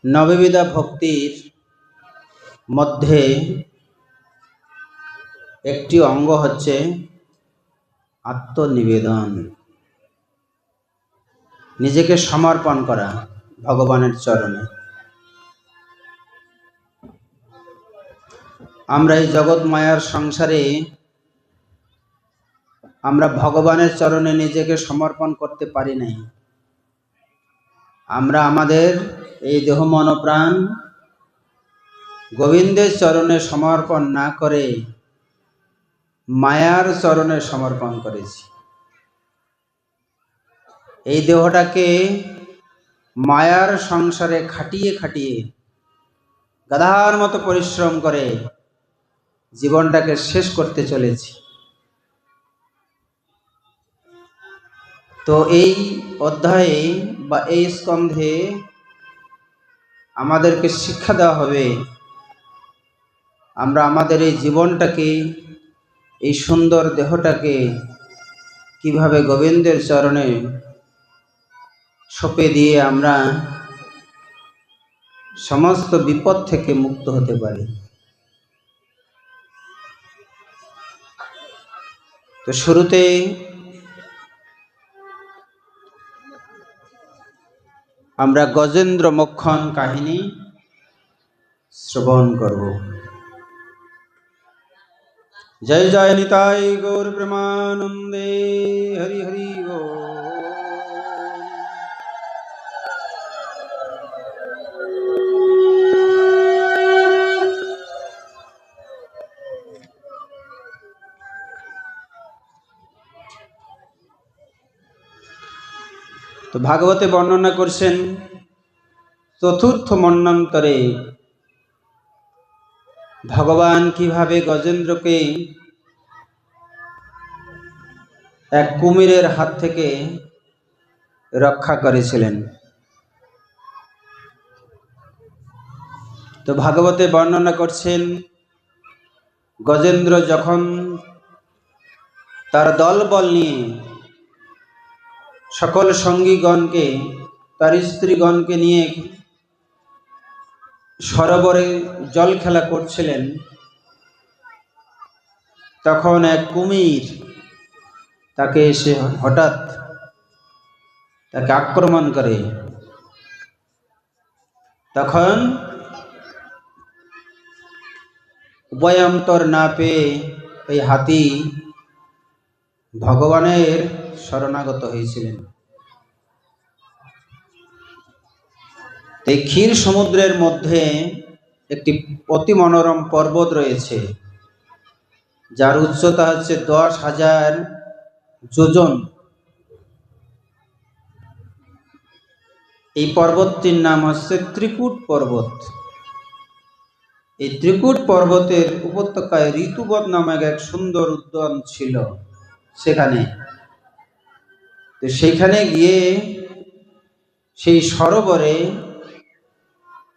নববিধা ভক্তির মধ্যে একটি অঙ্গ হচ্ছে আত্মনিবেদন, নিজেকে সমর্পণ করা ভগবানের চরণে। আমরা এই জগৎ মায়ার সংসারে আমরা ভগবানের চরণে নিজেকে সমর্পণ করতে পারি নাই। আমরা আমাদের এই দেহ মন প্রাণ গোবিন্দের চরণে সমর্পণ না করে মায়ার চরণে সমর্পণ করেছি। এই দেহটাকে মায়ার সংসারে খাটিয়ে খাটিয়ে গাধার মতো পরিশ্রম করে জীবনটাকে শেষ করতে চলেছি। তো এই অধ্যায়ে বা এই স্কন্ধে আমাদেরকে শিক্ষা দেওয়া হবে আমরা আমাদের এই জীবনটাকে, এই সুন্দর দেহটাকে কিভাবে গোবিন্দের চরণে সঁপে দিয়ে আমরা সমস্ত বিপদ থেকে মুক্ত হতে পারি। তো শুরুতে আমরা গজেন্দ্র মোক্ষণ কাহিনী শ্রবণ করব। জয় জয় নিতাই গৌর প্রেমানন্দে, হরি হরি গো। তো ভাগবতে বর্ণনা করছেন চতুর্থ মন্বন্তরে ভগবান কিভাবে গজেন্দ্রকে এক কুমিরের হাত থেকে রক্ষা করেছিলেন। তো ভাগবতে বর্ণনা করছেন গজেন্দ্র যখন তার দলবল নিয়ে সকল সঙ্গীগণকে, তার স্ত্রীগণকে নিয়ে সরোবরে জল খেলা করছিলেন, তখন এক কুমির তাকে এসে হঠাৎ তাকে আক্রমণ করে। তখন উভয়ন্তর না পেয়ে এই হাতি ভগবানের শরণাগত হয়েছিলেন। এই ক্ষীর সমুদ্রের মধ্যে একটি অতি মনোরম পর্বত রয়েছে, যার উচ্চতা হচ্ছে 10,000 যোজন। এই পর্বতটির নাম হচ্ছে ত্রিকুট পর্বত। এই ত্রিকুট পর্বতের উপত্যকায় ঋতুবত নামক এক সুন্দর উদ্যান ছিল। সেখানে গিয়ে সেই সরোবরে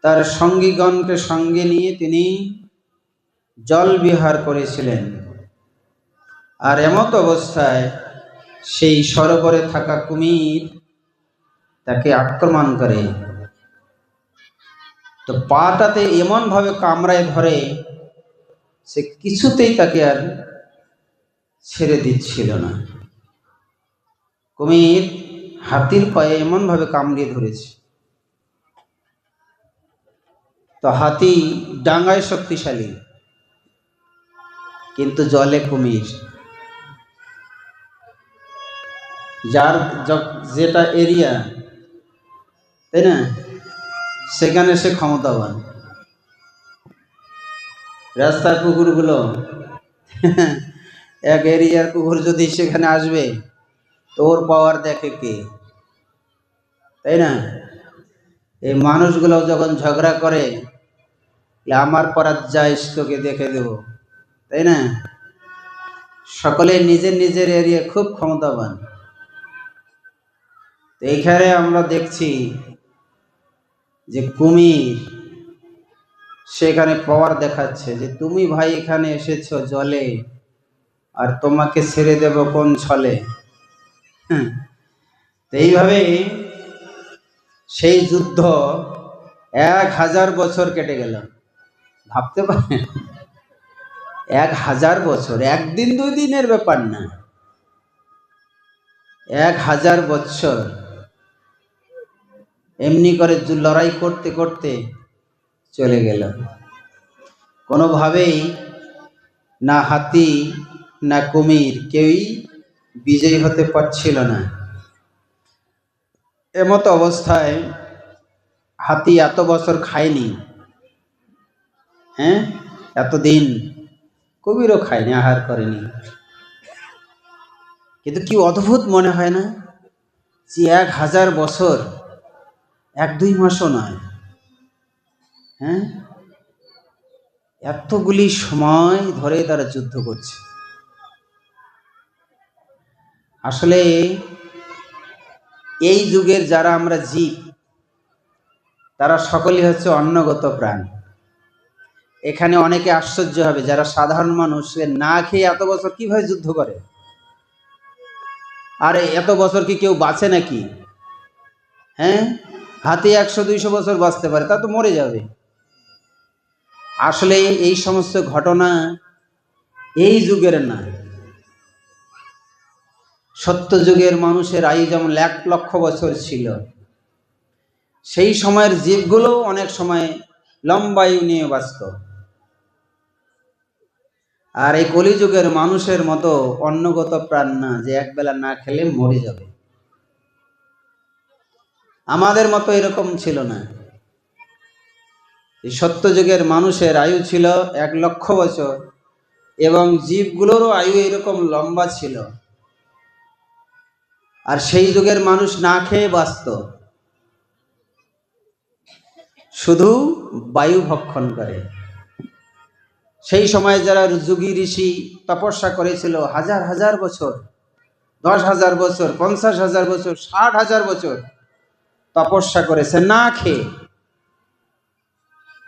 তার সঙ্গীগণকে সঙ্গে নিয়ে তিনি জল বিহার করেছিলেন। আর এমত অবস্থায় সেই সরোবরে থাকা কুমির তাকে আক্রমণ করে। তো পাটাতে এমন ভাবে কামড়ায় ধরে, সে কিছুতেই তাকে আর ছেড়ে দিচ্ছিল না। কুমির হাতির পায়ে এমন ভাবে কামড়িয়ে ধরেছে। তো হাতি ডাঙায় শক্তিশালী, কিন্তু জলে কুমির। যার যেটা এরিয়া, তাই না, সেখানে সে ক্ষমতাবান। রাস্তার কুকুরগুলো এক এরিয়ার কুকুর যদি সেখানে আসবে তো ওর পাওয়ার দেখে কে, তাই না? এই মানুষগুলো যখন ঝগড়া করে, আমার পরাত যাইস তোকে দেখে দেব, তাই না? সকলে নিজের নিজের এরিয়া খুব ক্ষমতাবান। এইখানে আমরা দেখছি যে কুমির সেখানে পাওয়ার দেখাচ্ছে যে তুমি ভাই এখানে এসেছো জলে, আর তোমাকে ছেড়ে দেব কোন ছলে। এইভাবে সেই যুদ্ধ 1000 বছর কেটে গেল। ভাবতে পারেন, 1000 বছর, একদিন দুই দিনের ব্যাপার না, 1000 বছর এমনি করে লড়াই করতে করতে চলে গেল। কোনোভাবেই না হাতি না কুমির কেউই বিজয়ী হতে পারছিল না। এমতো অবস্থায় হাতি এত বছর খায়নি, হ্যাঁ, এতদিন কুমিরও খায়নি, আহার করেনি। কিন্তু কি অদ্ভুত মনে হয় না যে 1000 বছর, 1-2 মাসও নয়, হ্যাঁ, এতগুলি সময় ধরে তারা যুদ্ধ করছে। আসলে এই যুগের যারা আমরা জীব, তারা সকলেই হচ্ছে অন্নগত প্রাণ। এখানে অনেকে আশ্চর্য হবে, যারা সাধারণ মানুষ না খেয়ে এত বছর কিভাবে যুদ্ধ করে। আরে এত বছর কি কেউ বাঁচে নাকি? হ্যাঁ, হাতি 100-200 বছর বাঁচতে পারে, তা তো মরে যাবে। আসলে এই সমস্ত ঘটনা এই যুগের না। সত্য যুগের মানুষের আয়ু যেমন 1,00,000 বছর ছিল, সেই সময়ের জীবগুলো অনেক সময় লম্বা আয়ু নিয়ে বাঁচত। আর এই কলিযুগের মানুষের মতো অন্নগত প্রাণ না, যে একবেলা না খেলে মরে যাবে। আমাদের মতো এরকম ছিল না। এই সত্য যুগের মানুষের আয়ু ছিল 1,00,000 বছর, এবং জীবগুলোরও আয়ু এরকম লম্বা ছিল। আর সেই যুগের মানুষ না খেয়ে বাঁচত, শুধু বায়ু ভক্ষণ করে। সেই সময় যারা যোগী ঋষি তপস্যা করেছিল হাজার হাজার বছর, 10,000 বছর, 50,000 বছর, 60,000 বছর তপস্যা করেছে না খেয়ে,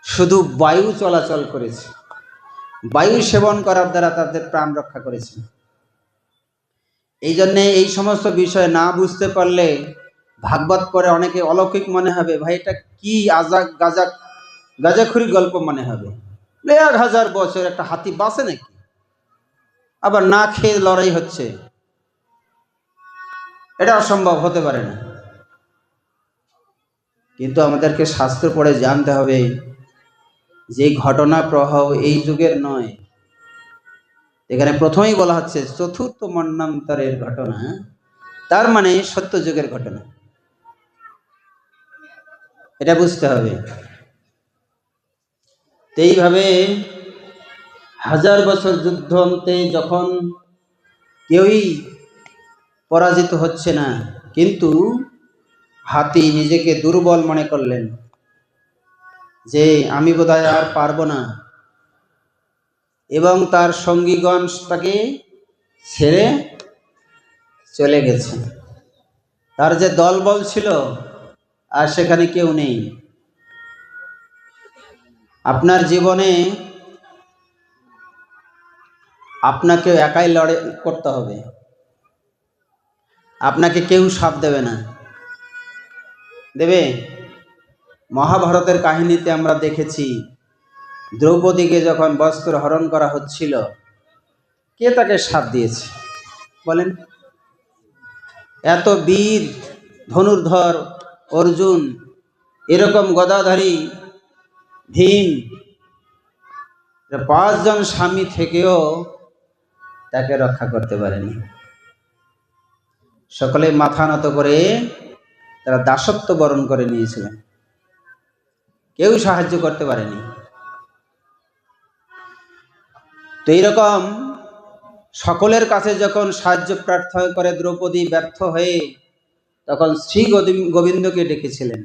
শুধু বায়ু চলাচল করেছে, বায়ু সেবন করার দ্বারা তাদের প্রাণ রক্ষা করেছে। এই জন্যে এই সমস্ত বিষয় না বুঝতে পারলে ভাগবত পরে অনেকে অলৌকিক মনে হবে, ভাই এটা কি গাজাখুরি গল্প মনে হবে। 1000 বছর একটা হাতি বাঁচে নাকি? আবার না খেয়ে লড়াই হচ্ছে, এটা অসম্ভব, হতে পারে না। কিন্তু আমাদেরকে শাস্ত্র পড়ে জানতে হবে যে ঘটনা প্রবাহ এই যুগের নয়। এখানে প্রথমেই বলা হচ্ছে চতুর্থ মন্বন্তরের ঘটনা, তার মানে সত্য যুগের ঘটনা, এটা বুঝতে হবে। এইভাবে 1000 বছর যুদ্ধ অন্তে যখন কেউই পরাজিত হচ্ছে না, কিন্তু হাতি নিজেকে দুর্বল মনে করলেন যে আমি বোধহয় আর পারবো না, এবং তার সঙ্গীগণ তাকে ছেড়ে চলে গেছে। তার যে দলবল ছিল আর সেখানে কেউ নেই। আপনার জীবনে আপনাকে একাই লড়াই করতে হবে, আপনাকে কেউ সাথ দেবে না। দেবে? মহাভারতের কাহিনীতে আমরা দেখেছি, দ্রৌপদীকে যখন বস্ত্র হরণ করা হচ্ছিল, কে তাকে সাথ দিয়েছে বলেন? এত বীর ধনুর্ধর অর্জুন, এরকম গদাধারী ভীম, 5 জন স্বামী থেকেও তাকে রক্ষা করতে পারেনি। সকলে মাথা নত করে তারা দাসত্ব বরণ করে নিয়েছিলেন, কেউ সাহায্য করতে পারেনি। তো এইরকম সকলের কাছে যখন সাহায্য প্রার্থনা করে দ্রৌপদী ব্যর্থ হয়ে, তখন শ্রী গোবিন্দকে ডেকেছিলেন,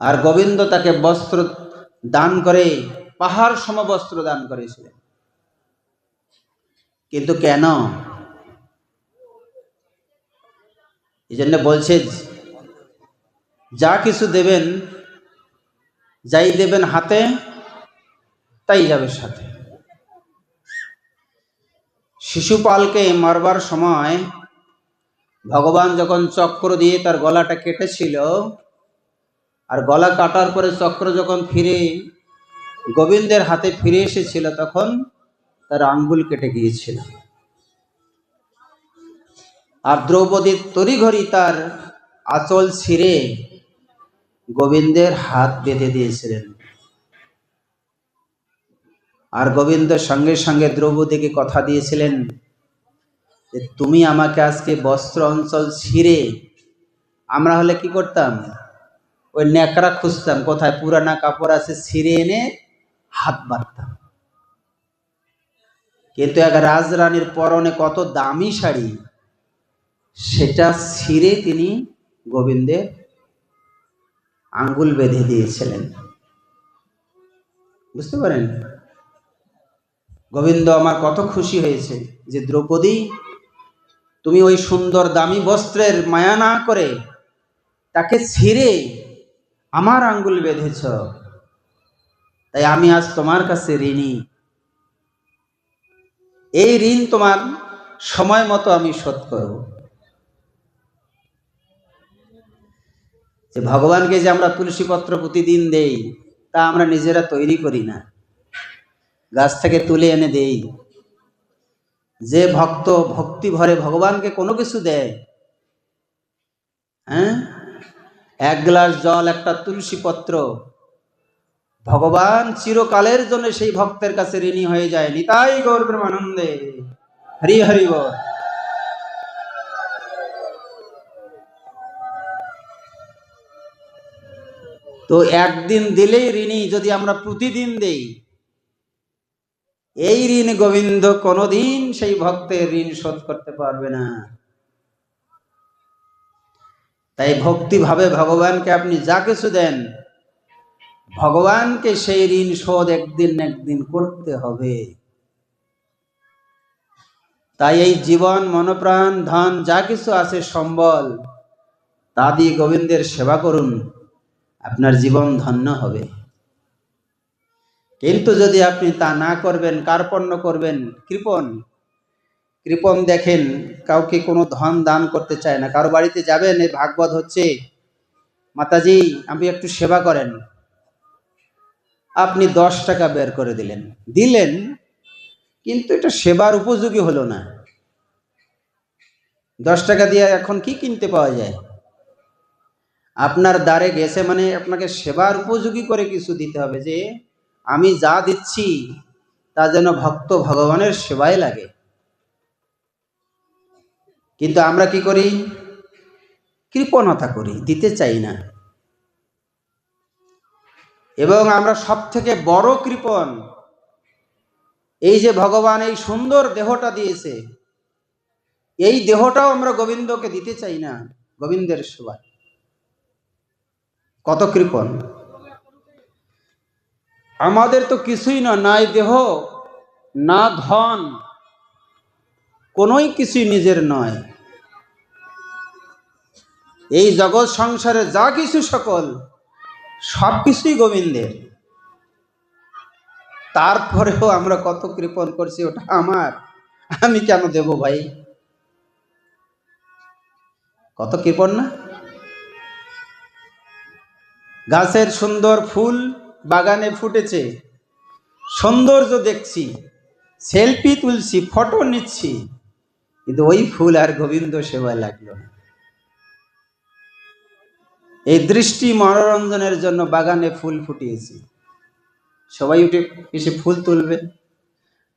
আর গোবিন্দ তাকে বস্ত্র দান করে, পাহাড় সম বস্ত্র দান করেছিলেন। কিন্তু কেন? এই জন্য বলছে, যা কিছু দেবেন, যাই দেবেন হাতে তাই যাবে সাথে। শিশুপালকে মারবার সময় ভগবান যখন চক্র দিয়ে তার গলাটা কেটেছিল, আর গলা কাটার পরে চক্র যখন ফিরে গোবিন্দের হাতে ফিরে এসেছিল তখন তার আঙ্গুল কেটে গিয়েছিল। আর দ্রৌপদী তড়িঘড়ি তার আঁচল ছিঁড়ে গোবিন্দের হাত বেঁধে দিয়েছিলেন। আর গোবিন্দ সঙ্গে সঙ্গে দ্রৌপদীকে কথা দিয়েছিলেন যে তুমি আমাকে আজকে বস্ত্র অঞ্চল ছিঁড়ে, আমরা হলে কি করতাম, ওই ন্যাকড়া খুঁজতাম কোথায় পুরানা কাপড় আছে, ছিঁড়ে এনে হাত বাঁধতাম। কিন্তু এক রাজরানীর পরনে কত দামি শাড়ি, সেটা ছিঁড়ে তিনি গোবিন্দের আঙ্গুল বেঁধে দিয়েছিলেন। বুঝতে পারেন? গোবিন্দ আমার কত খুশি হয়েছে যে দ্রৌপদী তুমি ওই সুন্দর দামি বস্ত্রের মায়া না করে তাকে ছিঁড়ে আমার আঙ্গুল বেঁধেছ, তাই আমি আজ তোমার কাছে ঋণী। এই ঋণ তোমার সময় মতো আমি শোধ করব। যে ভগবানকে যে আমরা তুলসী পত্র প্রতিদিন দেই, তা আমরা নিজেরা তৈরি করি না, গাছ থেকে তুলে এনে দেই। যে ভক্ত ভক্তি ভরে ভগবানকে কোনো কিছু দেয়, হ্যাঁ, এক গ্লাস জল, একটা তুলসী পত্র, ভগবান চিরকালের জন্য সেই ভক্তের কাছে ঋণী হয়ে যায়। নিতাই গৌর প্রেমানন্দে, হরি হরি বল। তো একদিন দিলেই ঋণী, যদি আমরা প্রতিদিন দেই, এই ঋণ গোবিন্দ কোনোদিন সেই ভক্তের ঋণ শোধ করতে পারবে না। তাই ভক্তি ভাবে ভগবানকে আপনি যা কিছু দেন, ভগবানকে সেই ঋণ শোধ একদিন না একদিন করতে হবে। তাই এই জীবন, মনপ্রাণ, ধন যা কিছু আছে, সম্বল, তা দিয়ে গোবিন্দের সেবা করুন, আপনার জীবন ধন্য হবে। কিন্তু যদি আপনি তা না করবেন, কার্পণ্য করবেন, কৃপণ কৃপণ দেখেন কাউকে কোনো ধন দান করতে চায় না। কারো বাড়িতে যাবেন, এই ভাগবত হচ্ছে, মাতাজি আপনি একটু সেবা করেন, আপনি 10 টাকা বের করে দিলেন, কিন্তু এটা সেবার উপযোগী হলো না। 10 টাকা দিয়ে এখন কি কিনতে পাওয়া যায়? আপনার দ্বারে গেছে মানে আপনাকে সেবার উপযোগী করে কিছু দিতে হবে, যে আমি যা দিচ্ছি তা যেন ভক্ত ভগবানের সেবায় লাগে। কিন্তু আমরা কি করি? কৃপণতা করি, দিতে চাই না। এবং আমরা সব থেকে বড় কৃপণ, এই যে ভগবান এই সুন্দর দেহটা দিয়েছে, এই দেহটাও আমরা গোবিন্দকে দিতে চাই না, গোবিন্দের সেবায়। কত কৃপণ! আমাদের তো কিছুই না, নাই দেহ, না ধন, কোনোই কিছুই নিজের নয়। এই জগৎ সংসারে যা কিছু সকল, সব কিছুই গোবিন্দের। তারপরেও আমরা কত কৃপণ করছি, ওটা আমার, আমি কেন দেব ভাই? কত কৃপণ না? গাছের সুন্দর ফুল বাগানে ফুটেছে, সৌন্দর্য দেখছি, সেলফি তুলছি, ফটো নিচ্ছি, কিন্তু ওই ফুল আর গোবিন্দ সেবায় লাগলো না। এই দৃষ্টি মনোরঞ্জনের জন্য বাগানে ফুল ফুটিয়েছি, সবাই উঠে এসে ফুল তুলবে,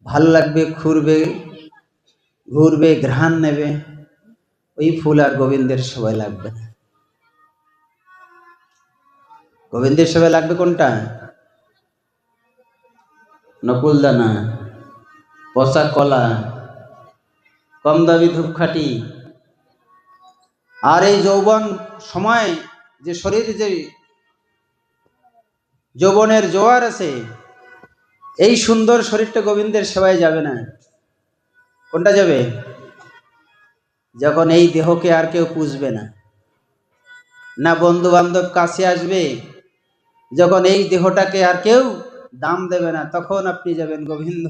ভালো লাগবে, ঘুরবে, ঘ্রাণ নেবে, ওই ফুল আর গোবিন্দের সেবায় লাগবে না। গোবিন্দের সেবায় লাগবে কোনটা? নকুলদানা, পচা কলা, কম দামি ধূপকাঠি। আর এই যৌবন সময় যে শরীরে যে যৌবনের জোয়ার আছে, এই সুন্দর শরীরটা গোবিন্দের সেবায় যাবে না। কোনটা যাবে? যখন এই দেহকে আর কেউ পুষবে না, না বন্ধু বান্ধব কাছে আসবে, যখন এই দেহটাকে আর কেউ দাম দেবে না, তখন আপনি যাবেন, গোবিন্দ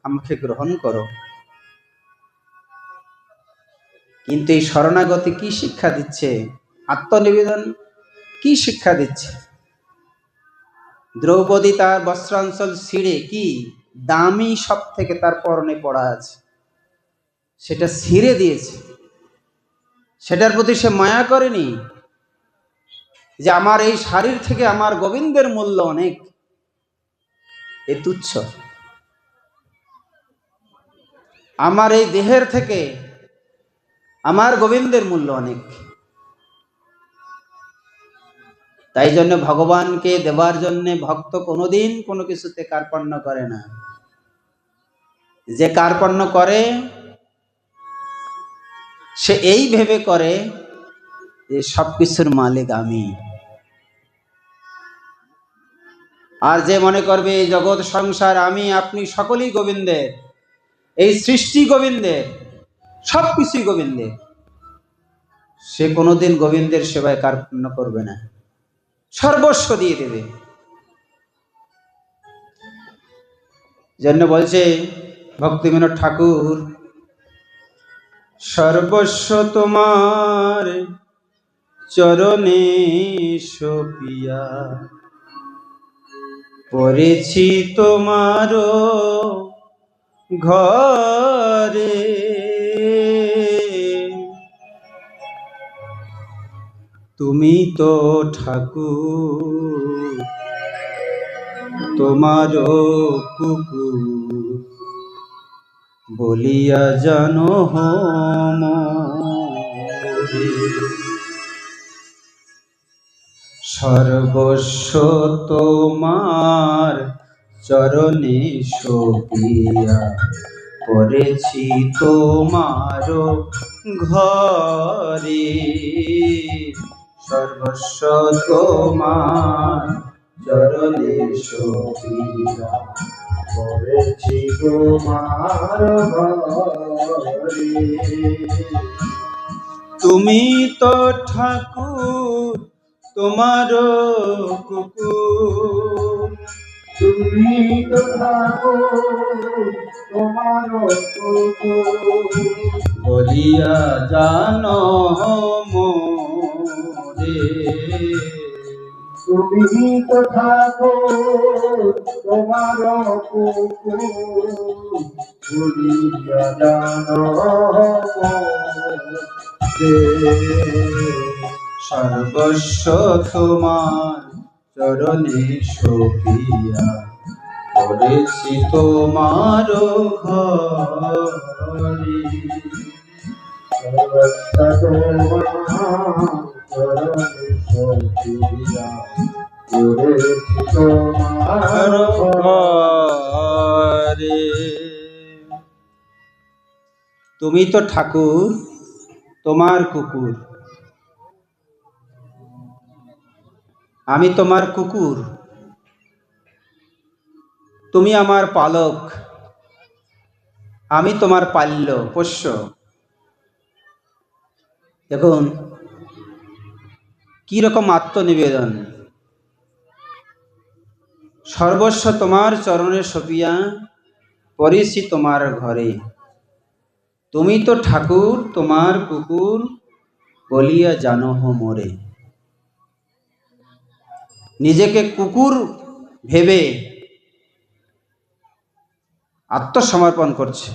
আমাকে গ্রহণ করো। কিন্তু এই শরণাগতি কি শিক্ষা দিচ্ছে? আত্মনিবেদন কি শিক্ষা দিচ্ছে? দ্রৌপদী তার বস্ত্রাঞ্চল ছিঁড়ে, কি দামি সব থেকে তার পরনে পড়া আছে সেটা ছিঁড়ে দিয়েছে। সেটার প্রতি সে মায়া করেনি যে আমার এই শারীর থেকে আমার গোবিন্দের মূল্য অনেক, এ তুচ্ছ। আমার এই দেহের থেকে আমার গোবিন্দের মূল্য অনেক। তাই জন্য ভগবানকে দেবার জন্য ভক্ত কোনোদিন কোনো কিছুতে কার্পণ্য করে না। যে কার্পণ্য করে সে এই ভেবে করে যে সবকিছুর মালিক আমি। আর যে মনে করবে এই জগৎ সংসার আমি আপনি সকলেই গোবিন্দের, এই সৃষ্টি গোবিন্দের, সবকিছুই গোবিন্দের, সে কোনোদিন গোবিন্দের সেবায় কার্পণ্য করবে না, সর্বস্ব দিয়ে দেবে। জন্য বলছে ভক্তিবিনোদ ঠাকুর, সর্বস্ব তোমার চরণে সপিয়া পড়েছি তোমার ঘরে, তুমি তো ঠাকুর তোমার কুকুর বলিয়া জানো মোরে। সর্বস্ব তোমার চরণে সপিয়া পড়েছি তোমার ঘরে, সর্বস্ব তোমার চরণে সপিয়া পড়েছি তোমার ঘরে, তুমি তো ঠাকুর তোমার কুকুর, তুমি তো ঠাকুর তোমার কুকুর বলিয়া জানো মোরে। তুমি তো ঠাকুর তোমার কুকুর বলিয়া জানো মোরে। সর্বস্ব তোমার চরণে সপিয়া পড়েছি তোমার ঘরে, সর্বস্ব তোমার চরণে সপিয়া পড়েছি তোমার ঘরে। তুমি তো ঠাকুর তোমার কুকুর, আমি তোমার কুকুর, তুমি আমার পালক, আমি তোমার পাল্য পোষ্য। দেখুন কি রকম আত্মনিবেদন। সর্বস্ব তোমার চরণে সপিয়া পড়েছি তোমার ঘরে, তুমি তো ঠাকুর তোমার কুকুর বলিয়া জানো মোরে। নিজেকে কুকুর ভেবে আত্মসমর্পণ করছে।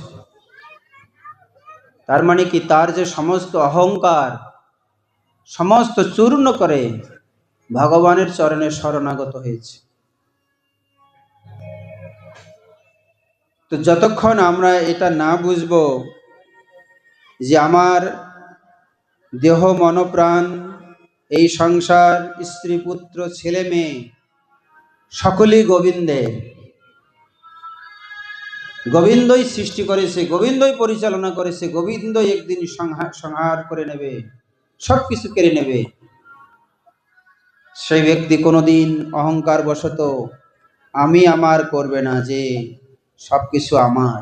তার মানে কি, তার যে সমস্ত অহংকার সমস্ত চূর্ণ করে ভগবানের চরণে শরণাগত হয়েছে। তো যতক্ষণ আমরা এটা না বুঝব যে আমার দেহ মনপ্রাণ এই সংসার স্ত্রী পুত্র ছেলে মেয়ে সকলেই গোবিন্দের, গোবিন্দই সৃষ্টি করেছে, গোবিন্দই পরিচালনা করেছে, গোবিন্দই একদিন সংহার করে নেবে, সবকিছু কেড়ে নেবে, সেই ব্যক্তি কোনোদিন অহংকার বশত আমি আমার করবে না, যে সবকিছু আমার।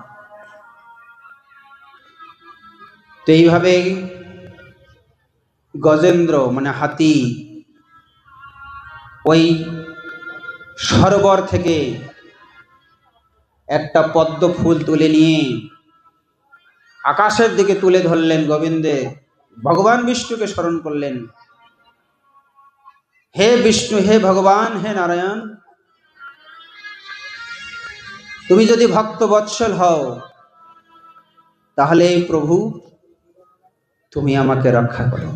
তো এইভাবে গজেন্দ্র মানে হাতি ওই সরোবর থেকে একটা পদ্ম ফুল তুলে নিয়ে আকাশের দিকে তুলে ধরলেন, গোবিন্দে ভগবান বিষ্ণুকে স্মরণ করলেন। হে বিষ্ণু, হে ভগবান, হে নারায়ণ, তুমি যদি ভক্ত বৎসল হও তাহলে প্রভু তুমি আমাকে রক্ষা করো।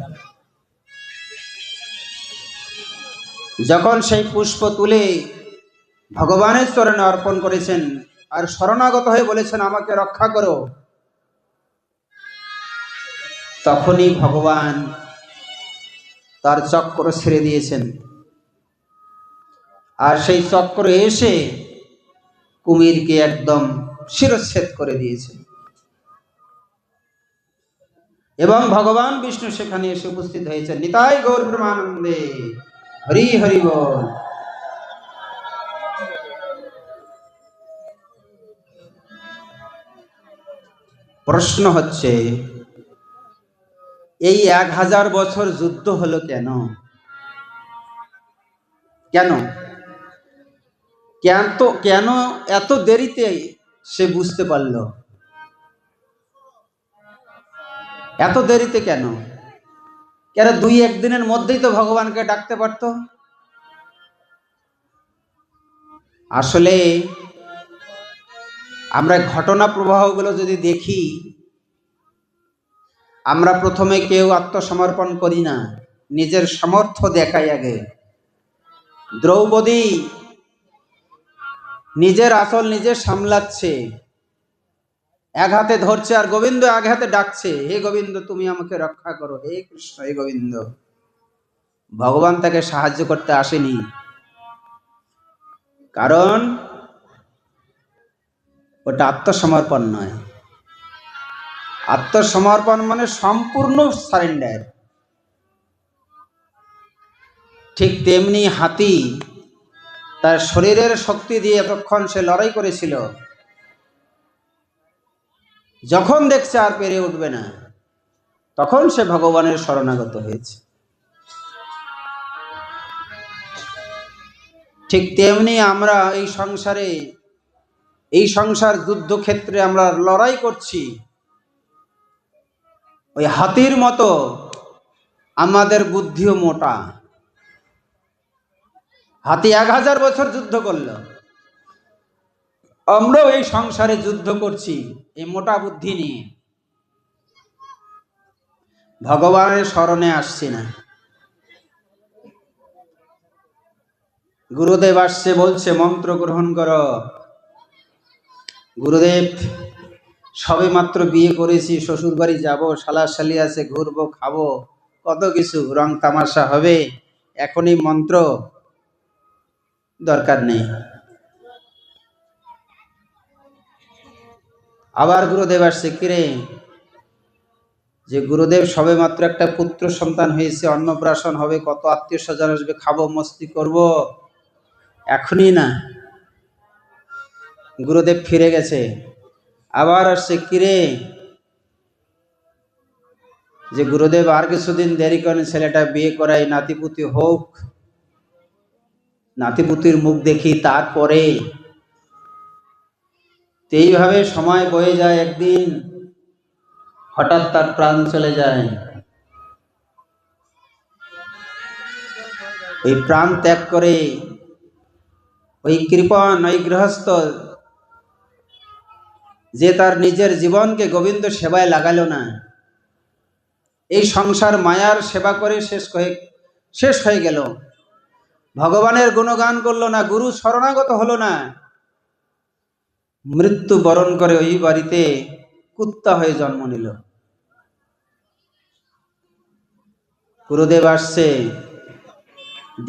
যখন সেই পুষ্প তুলে ভগবানের চরণে অর্পণ করেছেন আর শরণাগত হয়ে বলেছেন আমাকে রক্ষা করো, তখনই ভগবান তার চক্র ছেড়ে দিয়েছেন, আর সেই চক্র এসে কুমিরকে একদম শিরচ্ছেদ করে দিয়েছে। এবং ভগবান বিষ্ণু সেখানে এসে উপস্থিত হয়েছেন। নিতাই গৌর প্রেমানন্দে, হরি হরি বল। প্রশ্ন হচ্ছে, এই 1000 বছর যুদ্ধ হলো কেন? কেন কেন এত দেরিতে সে বুঝতে পারল? এত দেরিতে কেন? কেন 2-1 দিনের মধ্যেই তো ভগবানকে ডাকতে পারতো। আসলে আমরা ঘটনা প্রবাহগুলো যদি দেখি, আমরা প্রথমে কেউ আত্মসমর্পণ করি না, নিজের সামর্থ্য দেখাই আগে। দ্রৌপদী নিজের আঁচল নিজে সামলাচ্ছে, এক হাতে ধরছে আর গোবিন্দ এক হাতে ডাকছে, হে গোবিন্দ তুমি আমাকে রক্ষা করো, হে কৃষ্ণ, হে গোবিন্দ। ভগবান তাকে সাহায্য করতে আসেনি, কারণ ওটা আত্মসমর্পণ নয়। আত্মসমর্পণ মানে সম্পূর্ণ সারেন্ডার। ঠিক তেমনি হাতি তার শরীরের শক্তি দিয়ে এতক্ষণ সে লড়াই করেছিল, যখন দেখছে আর পেরে উঠবে না, তখন সে ভগবানের শরণাগত হয়েছে। ঠিক তেমনি আমরা এই সংসার যুদ্ধক্ষেত্রে আমরা লড়াই করছি, ওই হাতির মতো আমাদের বুদ্ধিও মোটা। হাতি 1000 বছর যুদ্ধ করলো, আমরাও এই সংসারে যুদ্ধ করছি এই মোটা বুদ্ধি নিয়ে, ভগবানের শরণে আসছি না। গুরুদেব আসছে, বলছে মন্ত্র গ্রহণ করো। গুরুদেব সবে মাত্র বিয়ে করেছি, শ্বশুর বাড়ি যাবো, শালাশালি আছে, ঘুরবো, খাবো, কত কিছু রং তামাশা হবে, এখনই মন্ত্র দরকার নেই। আবার গুরুদেব আসছে, কিরে, যে গুরুদেব সবে মাত্র একটা পুত্র সন্তান হয়েছে, অন্নপ্রাশন হবে, কত আত্মীয় স্বজন আসবে, খাবো, মস্তি করব, এখনই না। গুরুদেব ফিরে গেছে। আবার আসছে, কিরে, যে গুরুদেব আর কিছুদিন দেরি করেন, ছেলেটা বিয়ে করাই, নাতিপুতি হোক, নাতিপুতির মুখ দেখি, তারপরে। এইভাবে সময় বয়ে যায়। একদিন হঠাৎ তার প্রাণ চলে যায়। ওই প্রাণ ত্যাগ করে ওই কৃপণ, ওই গৃহস্থ যে তার নিজের জীবনকে গোবিন্দ সেবায় লাগালো না, এই সংসার মায়ার সেবা করে শেষ হয়ে গেল, ভগবানের গুণগান করলো না, গুরু শরণাগত হলো না, মৃত্যু বরণ করে ওই বাড়িতে কুত্তা হয়ে জন্ম নিল। গুরুদেব আসছে,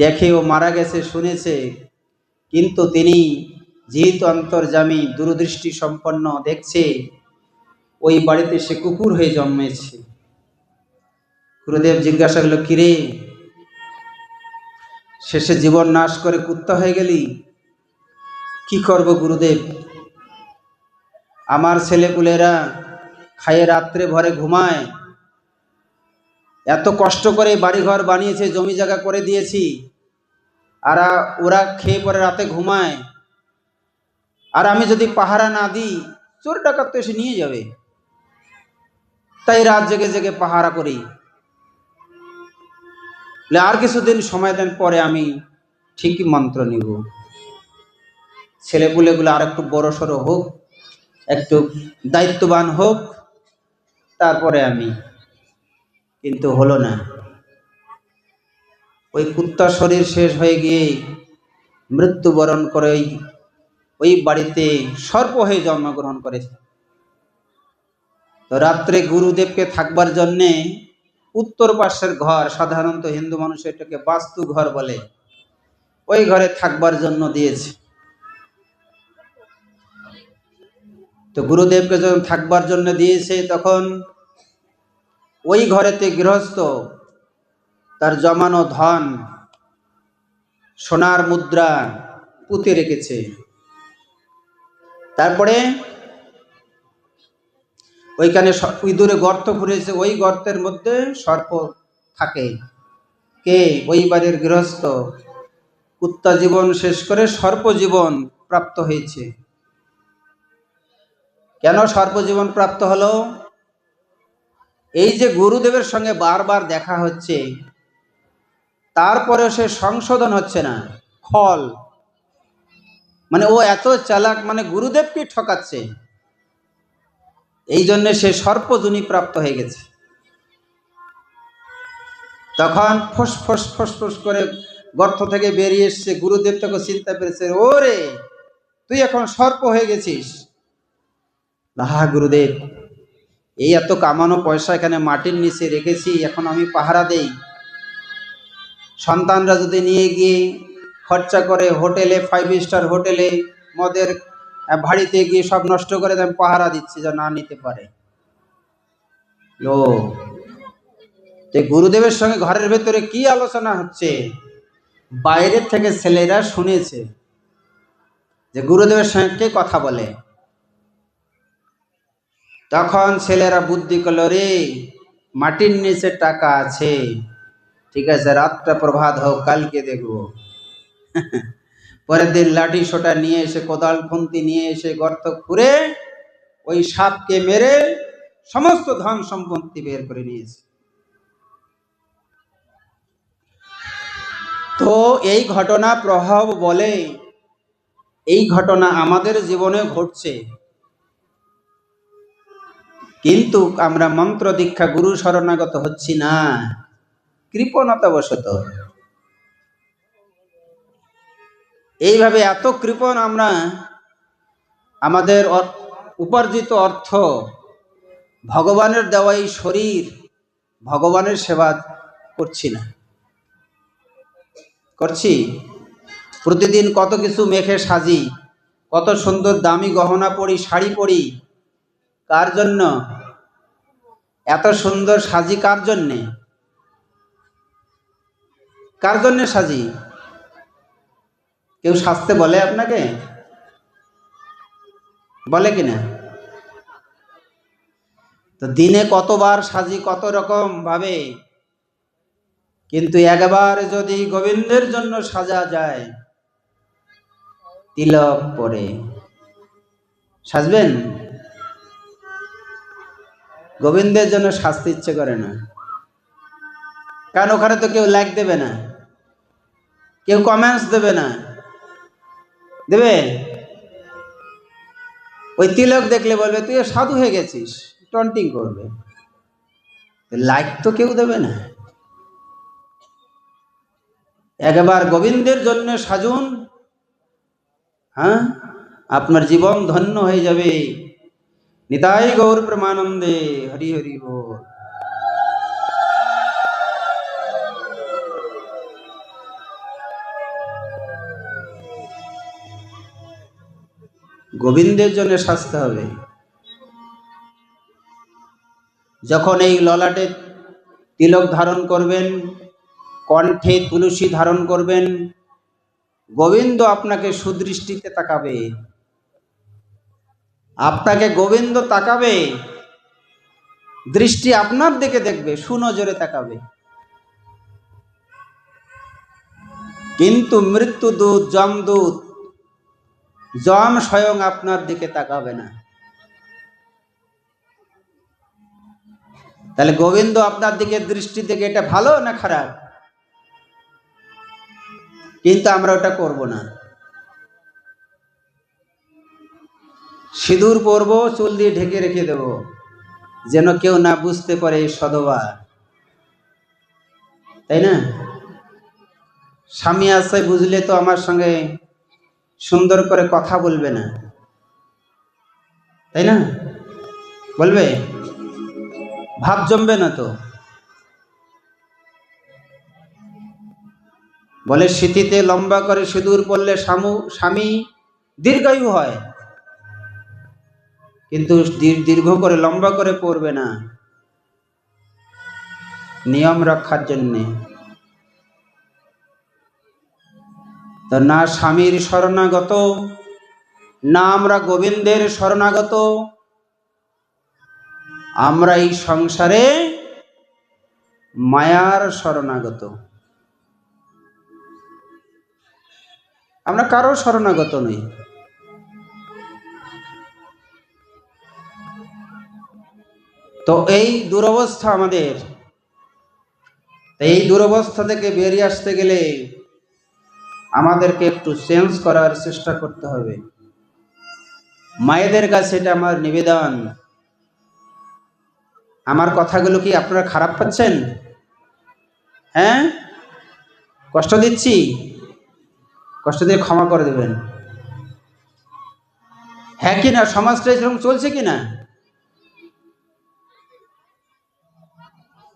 দেখে ও মারা গেছে, শুনেছে, কিন্তু তিনি যেহেতু অন্তর্যামী, দূরদৃষ্টি সম্পন্ন, দেখছে ওই বাড়িতে সে কুকুর হয়ে জন্মেছে। গুরুদেব জিজ্ঞাসা করল, কিরে, শেষে জীবন নাশ করে কুত্তা হয়ে গেলি, কি করব গুরুদেব? আমার ছেলেপুলেরা খায়ে রাত্রে ভরে ঘুমায়, এত কষ্ট করে বাড়িঘর বানিয়েছে, জমি জায়গা করে দিয়েছি, আর ওরা খেয়ে পরে রাতে ঘুমায়, আর আমি যদি পাহারা না দিই, চোর ডাকাত তো এসে নিয়ে যাবে, তাই রাত জেগে জেগে পাহারা করি। আর কিছুদিন সময় দেন, পরে আমি ঠিকই মন্ত্র নিব, ছেলেপুলেগুলো আর একটু বড় সড়ো হোক, একটু দায়িত্ববান হোক, তারপরে আমি। কিন্তু হলো না। ওই কুত্তা শরীর শেষ হয়ে গিয়ে মৃত্যুবরণ করে ওই বাড়িতে সর্প হয়ে জন্মগ্রহণ করেছে। তো রাত্রে গুরুদেবকে থাকবার জন্যে উত্তর পাশের ঘর, সাধারণত হিন্দু মানুষ এটাকে বাস্তু ঘর বলে, ওই ঘরে থাকবার জন্য দিয়েছে। তো গুরুদেবকে যখন থাকবার জন্য দিয়েছে, তখন ওই ঘরেতে গৃহস্থ তার জমানো ধন, সোনার মুদ্রা পুঁতে রেখেছে। তারপরে ওইখানে ইঁদুরে গর্ত খুঁড়েছে, ওই গর্তের মধ্যে সর্প থাকে। কে? ওই বাড়ির গৃহস্থ। কুত্তা জীবন শেষ করে সর্প জীবন প্রাপ্ত হয়েছে। কেন সর্প জীবন প্রাপ্ত হলো? এই যে গুরুদেবের সঙ্গে বারবার দেখা হচ্ছে, তারপরে সে সংশোধন হচ্ছে না, ফল মানে ও এত চালাক, মানে গুরুদেবকে ঠকাচ্ছে, এই জন্য সে সর্পজনী প্রাপ্ত হয়ে গেছে। তখন ফোস ফোস ফোস ফোস করে গর্ত থেকে বেরিয়ে এসছে। গুরুদেব তোকে চিন্তা পেরেছে, ওরে তুই এখন সর্প হয়ে গেছিস। হা গুরুদেব, এই এত কামানো পয়সা এখানে মাটির নিচে রেখেছি, এখন আমি পাহারা দেই, সন্তানরা যদি নিয়ে গিয়ে খরচা করে হোটেলে, 5 স্টার হোটেলে, মদের ভাড়িতে গিয়ে সব নষ্ট করে, আমি পাহারা দিচ্ছি যা না নিতে পারে। ও গুরুদেবের সঙ্গে ঘরের ভেতরে কি আলোচনা হচ্ছে, বাইরের থেকে ছেলেরা শুনেছে যে গুরুদেবের সঙ্গে কথা বলে। তখন ছেলেরা বুদ্ধি করলো, রে মাটির নিচে টাকা আছে, ঠিক আছে, রাতটা প্রভাত হোক, কালকে দেখবো। পরের দিন লাঠি সোটা নিয়ে এসে, কোদাল খুন্তি নিয়ে এসে গর্ত খুঁড়ে ওই সাপকে মেরে সমস্ত ধন সম্পত্তি বের করে নিয়েছে। তো এই ঘটনা প্রভাব বলে, এই ঘটনা আমাদের জীবনে ঘটছে, কিন্তু আমরা মন্ত্র দীক্ষা গুরু শরণাগত হচ্ছি না, কৃপণতাবশত। এইভাবে এত কৃপণ আমরা, আমাদের উপার্জিত অর্থ, ভগবানের দেওয়া এই শরীর, ভগবানের সেবা করছি না। করছি? প্রতিদিন কত কিছু মেখে সাজি, কত সুন্দর দামি গহনা পরি, শাড়ি পরি, কার জন্য? এত সুন্দর সাজি কার জন্যে? কার জন্যে সাজি? কেউ সাজতে বলে আপনাকে? বলে কিনা? তো দিনে কতবার সাজি, কত রকম ভাবে, কিন্তু একবার যদি গোবিন্দের জন্য সাজা যায়, তিলক পরে সাজবেন? গোবিন্দের জন্য সাজতে ইচ্ছে করে না, কারণ ওখানে তো কেউ লাইক দেবে না, কেউ কমেন্টস দেবে না। দেবে? ওই তিলক দেখলে বলবে তুই সাধু হয়ে গেছিস, টন্টিং করবে, লাইক তো কেউ দেবে না। একবার গোবিন্দের জন্য সাজুন, হ্যাঁ, আপনার জীবন ধন্য হয়ে যাবে। নিতাই গৌর প্রেমানন্দে, হরি হরি বল। গোবিন্দের জন্য সাজতে হবে। যখন এই ললাটে তিলক ধারণ করবেন, কণ্ঠে তুলসী ধারণ করবেন, গোবিন্দ আপনাকে সুদৃষ্টিতে তাকাবে, আপনাকে গোবিন্দ তাকাবে, দৃষ্টি আপনার দিকে দেখবে, সুনজরে তাকাবে। কিন্তু মৃত্যুদূত, যমদূত, যম স্বয়ং আপনার দিকে তাকাবে না। তাহলে গোবিন্দ আপনার দিকে দৃষ্টি থেকে, এটা ভালো না খারাপ? কিন্তু আমরা ওটা করব না। সিঁদুর পরবো, চুল দিয়ে ঢেকে রেখে দেব, যেন কেউ না বুঝতে পারে এই সধবা, তাই না? স্বামী আছে বুঝলে তো আমার সঙ্গে সুন্দর করে কথা বলবে না, তাই না? বলবে? ভাব জমবে না তো। বলে স্মৃতিতে লম্বা করে সিঁদুর পরলে স্বামী দীর্ঘায়ু হয়, কিন্তু দীর্ঘ করে লম্বা করে পড়বে না, নিয়ম রক্ষার জন্যে। তো না স্বামীর শরণাগত, না আমরা গোবিন্দের শরণাগত, আমরা এই সংসারে মায়ার শরণাগত। আমরা কারো শরণাগত নই। তো এই দুরবস্থা আমাদের। এই দুরবস্থা থেকে বেরিয়ে আসতে গেলে আমাদেরকে একটু চেঞ্জ করার চেষ্টা করতে হবে। মায়েদের কাছে এটা আমার নিবেদন। আমার কথাগুলো কি আপনারা খারাপ পাচ্ছেন? হ্যাঁ, কষ্ট দিচ্ছি? কষ্ট দিয়ে ক্ষমা করে দেবেন। হ্যাঁ কি না? সমাজটা এরকম চলছে কি না?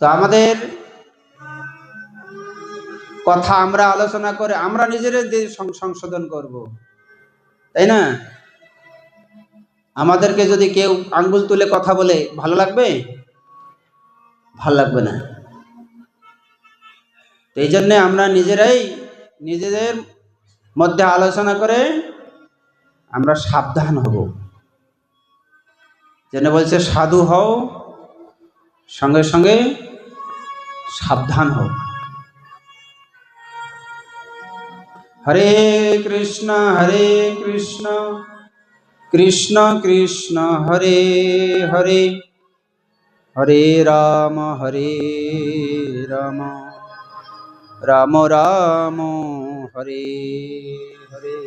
তো আমাদের কথা আমরা আলোচনা করে আমরা নিজেদের সংশোধন করব, তাই না? আমাদেরকে যদি কেউ আঙ্গুল তুলে কথা বলে ভালো লাগবে? ভালো লাগবে না। তো এই জন্যে আমরা নিজেরাই নিজেদের মধ্যে আলোচনা করে আমরা সাবধান হব। যেন বলছে সাধু হও, সঙ্গে সঙ্গে সাবধান হও। হরে কৃষ্ণ কৃষ্ণ কৃষ্ণ হরে হরে, হরে রাম রাম রাম হরে হরে।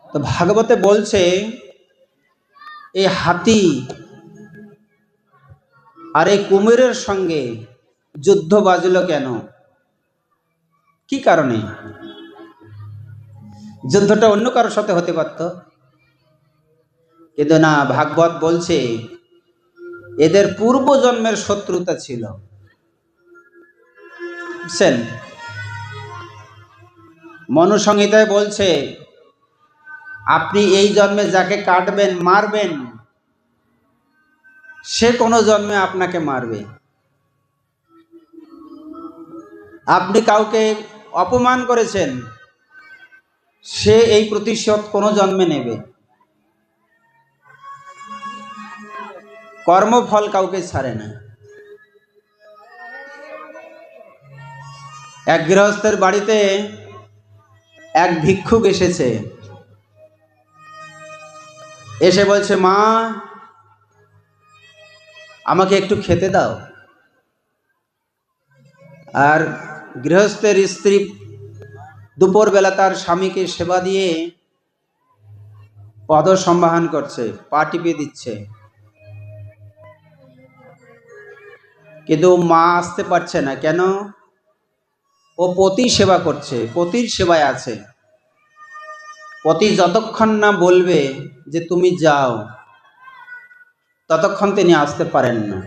তো ভাগবতে বলছে এই হাতি আর এই কুমিরের সঙ্গে যুদ্ধ বাজলো কেন, কি কারণে? যুদ্ধটা অন্য কারোর সাথে হতে পারত, কিন্তু না, ভাগবত বলছে এদের পূর্ব জন্মের শত্রুতা ছিল। বুঝছেন? মনুসংহিতায় বলছে আপনি এই জন্মে যাকে কাটবেন মারবেন, সে কোনো জন্মে আপনাকে মারবে। আপনি কাউকে অপমান করেছেন, সে এই প্রতিশোধ কোনো জন্মে নেবে। কর্মফল কাউকে ছাড়ে না। এক গৃহস্থের বাড়িতে এক ভিক্ষুক এসেছে, এসে বলছে মা আমাকে একটু খেতে দাও। আর গৃহস্থের স্ত্রী দুপুরবেলা তার স্বামীকে সেবা দিয়ে পদ সম্বাহন করছে, পা টিপে দিচ্ছে, কিন্তু মা আসতে পারছে না। কেন? ও পতি সেবা করছে, পতির সেবায় আছে। পতি যতক্ষণ না বলবে যে তুমি যাও, ততক্ষণ তিনি আসতে পারেন না।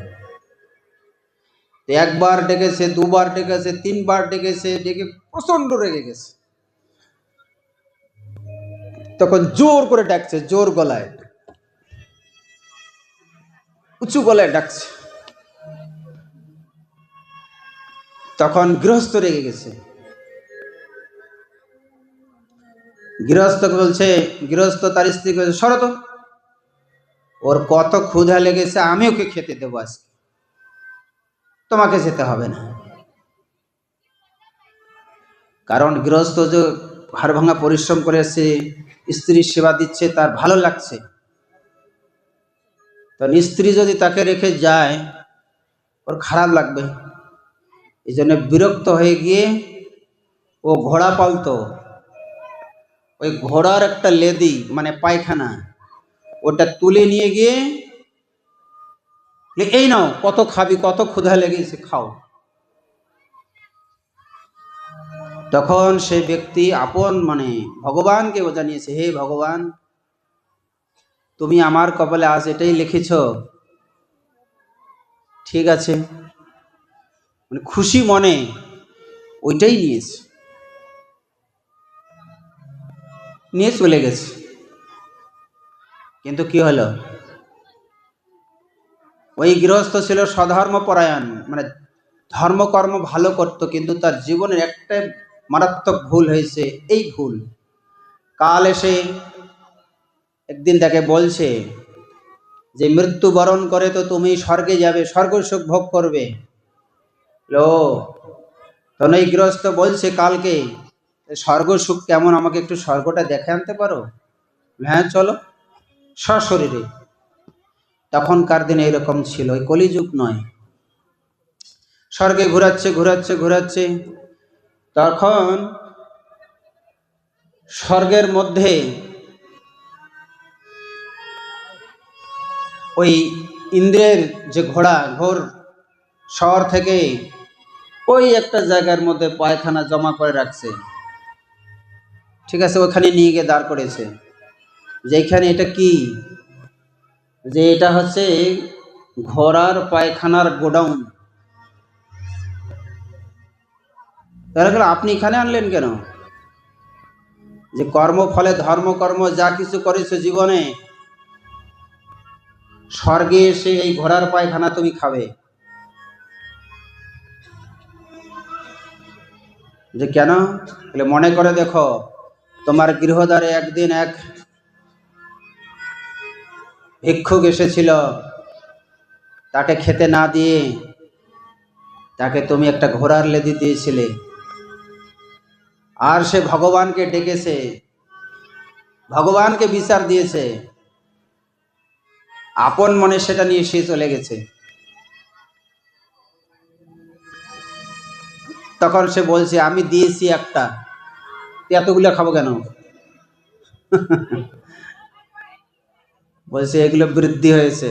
একবার ডেকেছে, দুবার ডেকেছে, তিনবার ডেকেছে, ডেকে প্রচন্ড রেগে গেছে। তখন জোর করে ডাকছে, জোর গলায়, উঁচু গলায় ডাকছে। তখন গৃহস্থ রেগে গেছে। গৃহস্থ বলছে, গৃহস্থ তার স্ত্রী বলছে সরো তো, ওর কত ক্ষুধা লেগেছে, আমি ওকে খেতে দেবো, আজকে তোমাকে যেতে হবে না। কারণ গৃহস্থ যে হাড় ভাঙা পরিশ্রম করে এসে স্ত্রীর সেবা দিচ্ছে, তার ভালো লাগছে। তখন স্ত্রী যদি তাকে রেখে যায়, ওর খারাপ লাগবে। এই জন্য বিরক্ত হয়ে গিয়ে ও ঘোড়া পালতো। ওই ঘোড়ার একটা লেদি মানে পায়খানা, ওটা তুলে নিয়ে গিয়ে এই নাও, কত খাবি, কত ক্ষুধা লেগেছে, খাও। তখন সেই ব্যক্তি আপন মানে ভগবানকে ও জানিয়েছে, হে ভগবান, তুমি আমার কপালে আজ এটাই লিখেছ, ঠিক আছে, মানে খুশি মনে ওইটাই নিয়ে চলে গেছে। কিন্তু কি হলো, ওই গৃহস্থ ছিল স্বধর্মপরায়ণ, মানে ধর্মকর্ম ভালো করত, কিন্তু তার জীবনের একটা মারাত্মক ভুল হয়েছে। এই ভুল কাল এসে একদিন তাকে বলছে যে মৃত্যুবরণ করে তো তুমি স্বর্গে যাবে, স্বর্গ সুখ ভোগ করবে। লো, তখন এই গৃহস্থ বলছে কালকে, স্বর্গ সুখ কেমন, আমাকে একটু স্বর্গটা দেখে আনতে পারো? হ্যাঁ চলো, সশরীরে। তখনকার দিনে এরকম ছিল, ওই কলিযুগ নয়। স্বর্গে ঘুরাচ্ছে ঘুরাচ্ছে ঘুরাচ্ছে, তখন স্বর্গের মধ্যে ওই ইন্দ্রের যে ঘোড়া, ঘোর শহর থেকে ওই একটা জায়গার মধ্যে পায়খানা জমা করে রাখছে, ঠিক আছে, ওখানে নিয়ে গিয়ে দাঁড় করেছে। যেখানে এটা কি, যে এটা হচ্ছে ঘোড়ার পায়খানার গোডাউন। তাহলে আপনি এখানে আনলেন কেন? যে কর্মফলে ধর্মকর্ম যা কিছু করেছো জীবনে, স্বর্গে এসে এই ঘোড়ার পায়খানা তুমি খাবে? যে কেন? বলে মনে করে দেখো, তোমার গৃহদ্বারে একদিন এক ভিক্ষুক এসেছিল, তাকে খেতে না দিয়ে তাকে তুমি একটা ঘোড়ার লেদি দিয়েছিলে, আর সে ভগবানকে ডেকেছে, ভগবানকে বিচার দিয়েছে, আপন মনে সেটা নিয়ে সে চলে গেছে। তখন সে বলছে আমি দিয়েছি একটা, এতগুলো খাবো কেন? বলছে এগুলো বৃদ্ধি হয়েছে,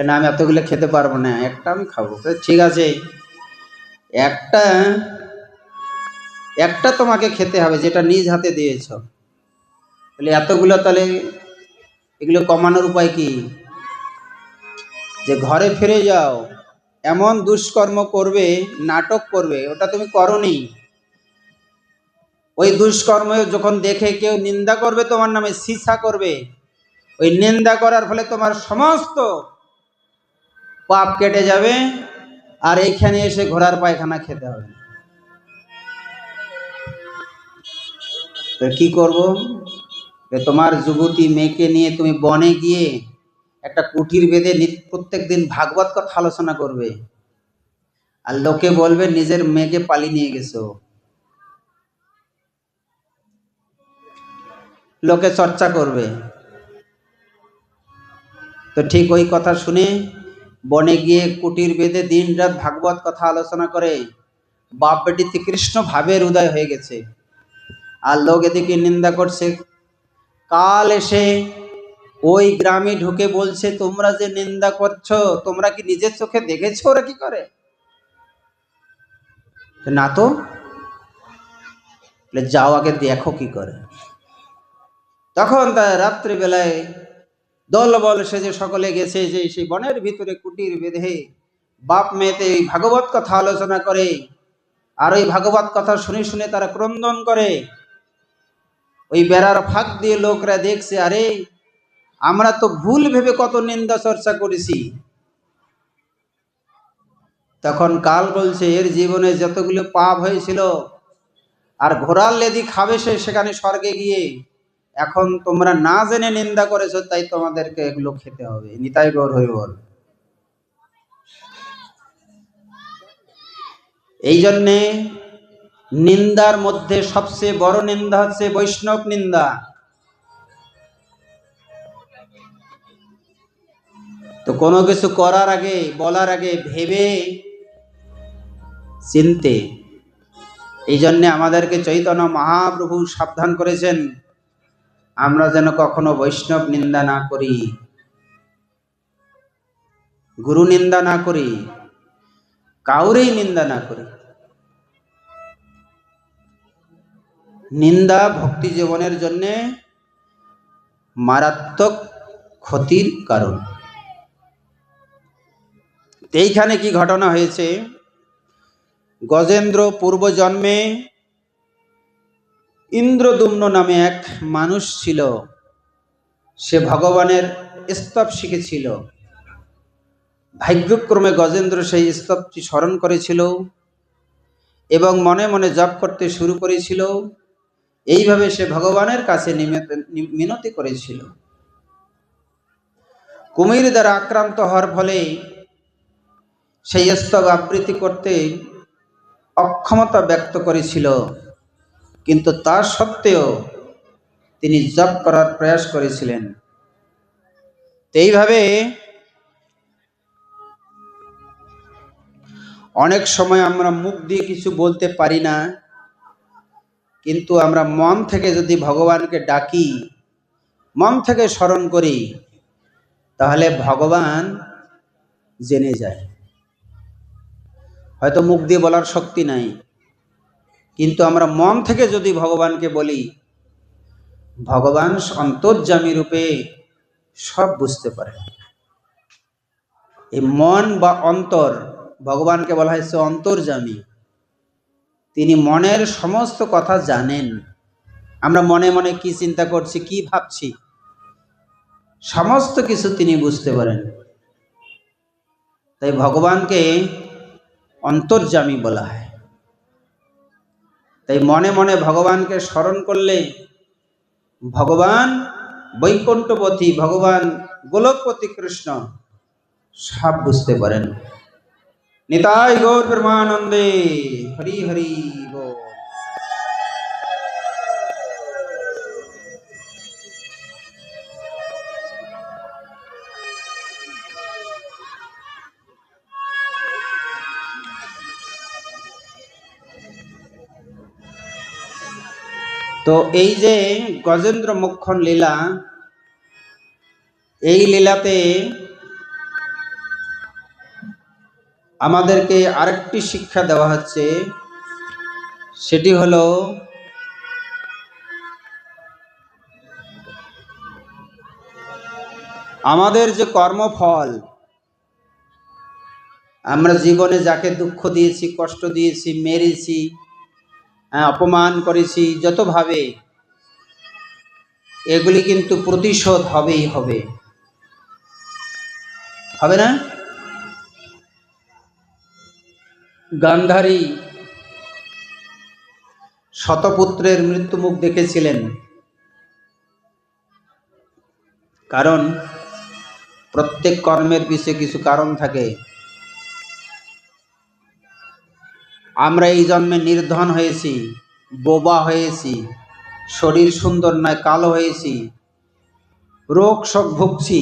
না আমি এতগুলো খেতে পারবো না, একটা আমি খাবো। ঠিক আছে, একটা একটা তোমাকে খেতে হবে, যেটা নিজ হাতে দিয়েছ। তাহলে এতগুলো, তাহলে এগুলো কমানোর উপায় কি? যে ঘরে ফিরে যাও, এমন দুষ্কর্ম করবে, নাটক করবে, ওটা তুমি করোনি। ওই দুষ্কর্ম যখন দেখে কেউ নিন্দা করবে, তোমার নামে সিসা করবে, ওই নিন্দা করার ফলে তোমার সমস্ত পাপ কেটে যাবে, আর এইখানে এসে ঘোড়ার পায়খানা খেতে হবে। তো কি করব? তোমার যুবতী মেয়েকে নিয়ে তুমি বনে গিয়ে একটা কুটির বেঁধে প্রত্যেক দিন ভাগবত কথা আলোচনা করবে, আর লোকে বলবে নিজের মেয়েকে পালিয়ে নিয়ে গেছো, লোকে চর্চা করবে। তো ঠিক ওই কথা শুনে বনে গিয়ে কুটির বেঁধে দিন রাত ভাগবত কথা আলোচনা করে বাপ বেটিতে কৃষ্ণ ভাবের উদয় হয়ে গেছে, আর লোক এদিকে নিন্দা করছে। কাল এসে ওই গ্রামে ঢুকে বলছে তোমরা যে নিন্দা করছো, তোমরা কি নিজের চোখে দেখেছো ওরা কি করে? না তো, যাও আগে দেখো কি করে। তখন তার রাত্রিবেলায় দলবল সেজে সকলে গেছে, যে সেই বনের ভিতরে কুটির বেঁধে বাপ মেয়েতে ওই ভাগবত কথা আলোচনা করে, আর ওই ভাগবত কথা শুনে শুনে তারা ক্রন্দন করে। ওই বেড়ার ফাঁক দিয়ে লোকরা দেখছে, আরে আমরা তো ভুল ভেবে কত নিন্দা চর্চা করেছি। তখন কাল বলছে এর জীবনে যতগুলো পাপ হয়েছিল, আর ঘোড়ার লেদি খাবে সে সেখানে স্বর্গে গিয়ে, এখন তোমরা না জেনে নিন্দা করেছো, তাই তোমাদেরকে এগুলো খেতে হবে। নিতাই গৌর হরি বল। এই জন্যে নিন্দার মধ্যে সবচেয়ে বড় নিন্দা হচ্ছে বৈষ্ণব নিন্দা। তো কোনো কিছু করার আগে, বলার আগে ভেবে চিনতে। এই জন্যে আমাদেরকে চৈতন্য মহাপ্রভু সাবধান করেছেন, আমরা যেন কখনো বৈষ্ণব নিন্দা না করি, গুরু নিন্দা না করি, কাউরেই নিন্দা না করি। নিন্দা ভক্তি জীবনের জন্য মারাত্মক ক্ষতির কারণ। এইখানে কি ঘটনা হয়েছে, গজেন্দ্র পূর্বজন্মে ইন্দ্রদুম্ন নামে এক মানুষ ছিল, সে ভগবানের স্তব শিখেছিল। ভাগ্যক্রমে গজেন্দ্র সেই স্তবটি স্মরণ করেছিল এবং মনে মনে জপ করতে শুরু করেছিল। এইভাবে সে ভগবানের কাছে মিনতি করেছিল। কুমির দ্বারা আক্রান্ত হওয়ার ফলে সেই স্তব আবৃত্তি করতে অক্ষমতা ব্যক্ত করেছিল, কিন্তু তা সত্ত্বেও তিনি জপ করার প্রয়াস করেছিলেন। এইভাবে অনেক সময় আমরা মুখ দিয়ে কিছু বলতে পারি না, কিন্তু আমরা মন থেকে যদি ভগবানকে ডাকি, মন থেকে স্মরণ করি, তাহলে ভগবান জেনে যায়। হয়তো মুখ দিয়ে বলার শক্তি নাই, কিন্তু আমরা মন থেকে যদি ভগবানকে বলি, ভগবান অন্তর্যামী রূপে সব বুঝতে পারে। এই মন বা অন্তর, ভগবানকে বলা হয়েছে অন্তর্যামী। তিনি মনের সমস্ত কথা জানেন। আমরা মনে মনে কি চিন্তা করছি, কি ভাবছি, সমস্ত কিছু তিনি বুঝতে পারেন। তাই ভগবানকে অন্তর্যামী বলা হয়। তাই মনে মনে ভগবানকে স্মরণ করলে ভগবান বৈকুণ্ঠপতি, ভগবান গোলকপতি কৃষ্ণ সব বুঝতে পারেন। নিতাই গৌর প্রেমানন্দে, হরি হরি বল। তো এই যে গজেন্দ্র মোক্ষণ লীলা, এই লীলাতে আমাদেরকে আরেকটি শিক্ষা দেওয়া হচ্ছে, সেটি হলো আমাদের যে কর্মফল, আমরা জীবনে যাকে দুঃখ দিয়েছি, কষ্ট দিয়েছি, মেরেছি, অপমান করেছি, যতভাবে, এগুলি কিন্তু প্রতিশোধ হবেই হবে, হবে না? গান্ধারী শতপুত্রের মৃত্যুমুখ দেখেছিলেন, কারণ প্রত্যেক কর্মের পিছনে কিছু কারণ থাকে। আমরা এই জন্মে নির্ধন হয়েছি, বোবা হয়েছি, শরীর সুন্দর নয়, কালো হয়েছি, রোগ শোক ভুগছি,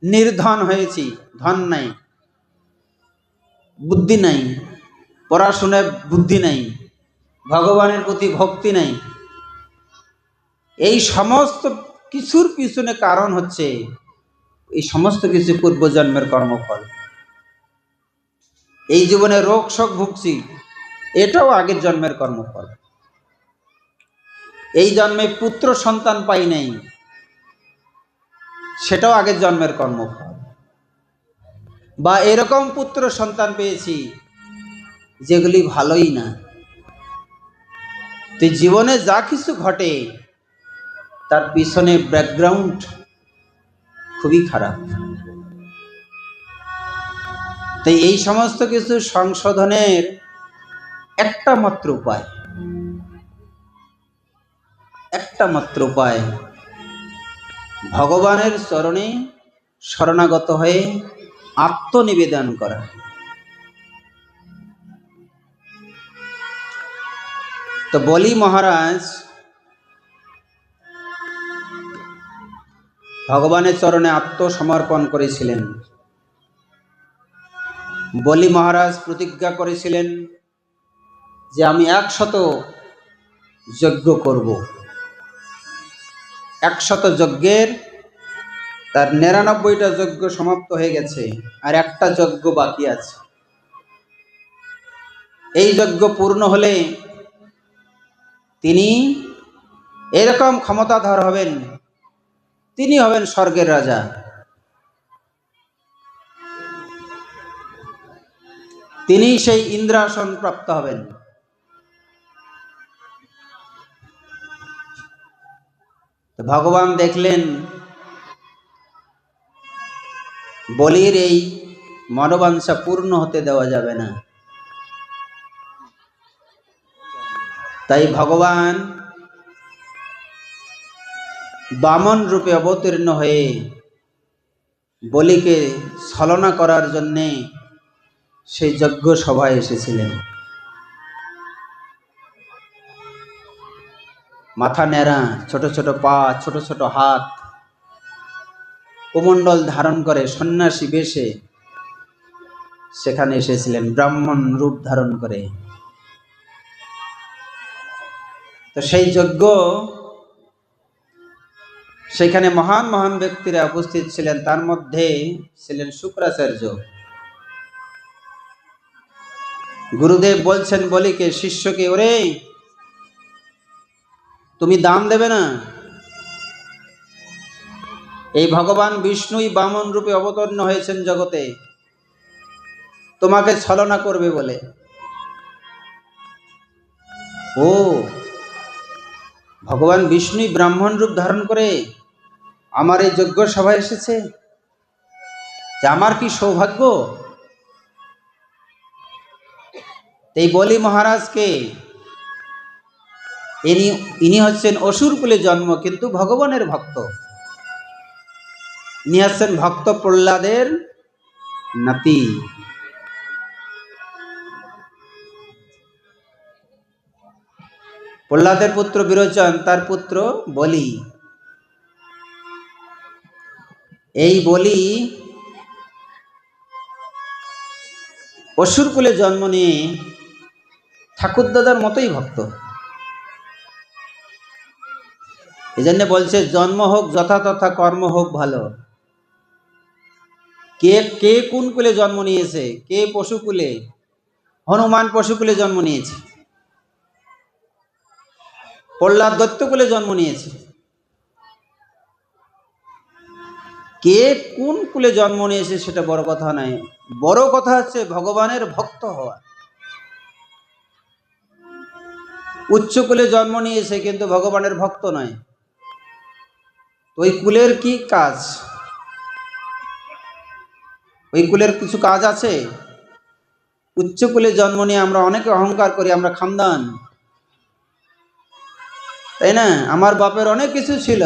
নির্ধন হয়েছি, ধন নাই, বুদ্ধি নাই, পড়াশোনায় বুদ্ধি নাই, ভগবানের প্রতি ভক্তি নাই। এই সমস্ত কিছুর পিছনে কারণ হচ্ছে এই সমস্ত কিছু পূর্বজন্মের কর্মফল। এই জীবনে রোগ শোক ভুগছি, এটাও আগের জন্মের কর্মফল। এই জন্মে পুত্র সন্তান পাই নাই, সেটাও আগের জন্মের কর্মফল। বা এরকম পুত্র সন্তান পেয়েছি যেগুলি ভালোই না। তো জীবনে যা কিছু ঘটে তার পিছনে ব্যাকগ্রাউন্ড খুবই খারাপ। তাই এই সমস্ত কিছু সংশোধনের একটা মাত্র উপায়, ভগবানের চরণে শরণাগত হয়ে আত্মনিবেদন করা। তো বলি মহারাজ ভগবানের চরণে আত্মসমর্পণ করেছিলেন। বলি মহারাজ প্রতিজ্ঞা করেছিলেন যে আমি 100 যজ্ঞ করব। 100 যজ্ঞের তার 99টা যজ্ঞ সমাপ্ত হয়ে গেছে, আর একটা যজ্ঞ বাকি আছে। এই যজ্ঞ পূর্ণ হলে তিনি এরকম ক্ষমতাধর হবেন, তিনি হবেন স্বর্গের রাজা। তিনি সেই ইন্দ্রাসন প্রাপ্ত হবেন। ভগবান দেখলেন বলির এই মনোবাঞ্ছা পূর্ণ হতে দেওয়া যাবে না, তাই ভগবান বামন রূপে অবতীর্ণ হয়ে বলিকে ছলনা করার জন্যে সেই যজ্ঞ সভায় এসেছিলেন। মাথা ন্যাড়া, ছোট ছোট পা, ছোট ছোট হাত, কুমণ্ডল ধারণ করে সন্ন্যাসী বেশে সেখানে এসেছিলেন, ব্রাহ্মণ রূপ ধারণ করে। তো সেই যজ্ঞ, সেখানে মহান মহান ব্যক্তিরা উপস্থিত ছিলেন, তার মধ্যে ছিলেন শুক্রাচার্য। গুরুদেব বলছেন বলিকে, শিষ্যকে, ওরে তুমি দান দেবে না? এই ভগবান বিষ্ণুই বামন রূপে অবতীর্ণ হয়েছেন জগতে তোমাকে ছলনা করবে বলে। ও, ভগবান বিষ্ণুই ব্রাহ্মণ রূপ ধারণ করে আমার এই যজ্ঞ সভায় এসেছে, যে আমার কি সৌভাগ্য। এই বলি মহারাজকে, ইনি হচ্ছেন অসুর কুলে জন্ম, কিন্তু ভগবানের ভক্ত। ইনি হচ্ছেন ভক্ত প্রহ্লাদের নাতি। প্রহ্লাদের পুত্র বিরোচন, তার পুত্র বলি। এই বলি অসুর কুলে জন্ম নিয়ে ঠাকুরদাদার মতোই ভক্ত। এই জন্য বলছে, জন্ম হোক যথা তথা, কর্ম হোক ভালো। কে কে কোন কুলে জন্ম নিয়েছে? কে পশুকুলে? হনুমান পশুকুলে জন্ম নিয়েছে, প্রহ্লাদ দৈত্যকুলে জন্ম নিয়েছে। কে কোন কুলে জন্ম নিয়েছে সেটা বড় কথা নয়, বড় কথা হচ্ছে ভগবানের ভক্ত হওয়া। উচ্চ কুলে জন্ম নিয়েছে কিন্তু ভগবানের ভক্ত নয়, ওই কুলের কি কাজ? ওই কুলের কিছু কাজ আছে? উচ্চ কুলে জন্ম নিয়ে আমরা অনেকে অহংকার করি, আমরা খানদান, তাই না? আমার বাপের অনেক কিছু ছিল,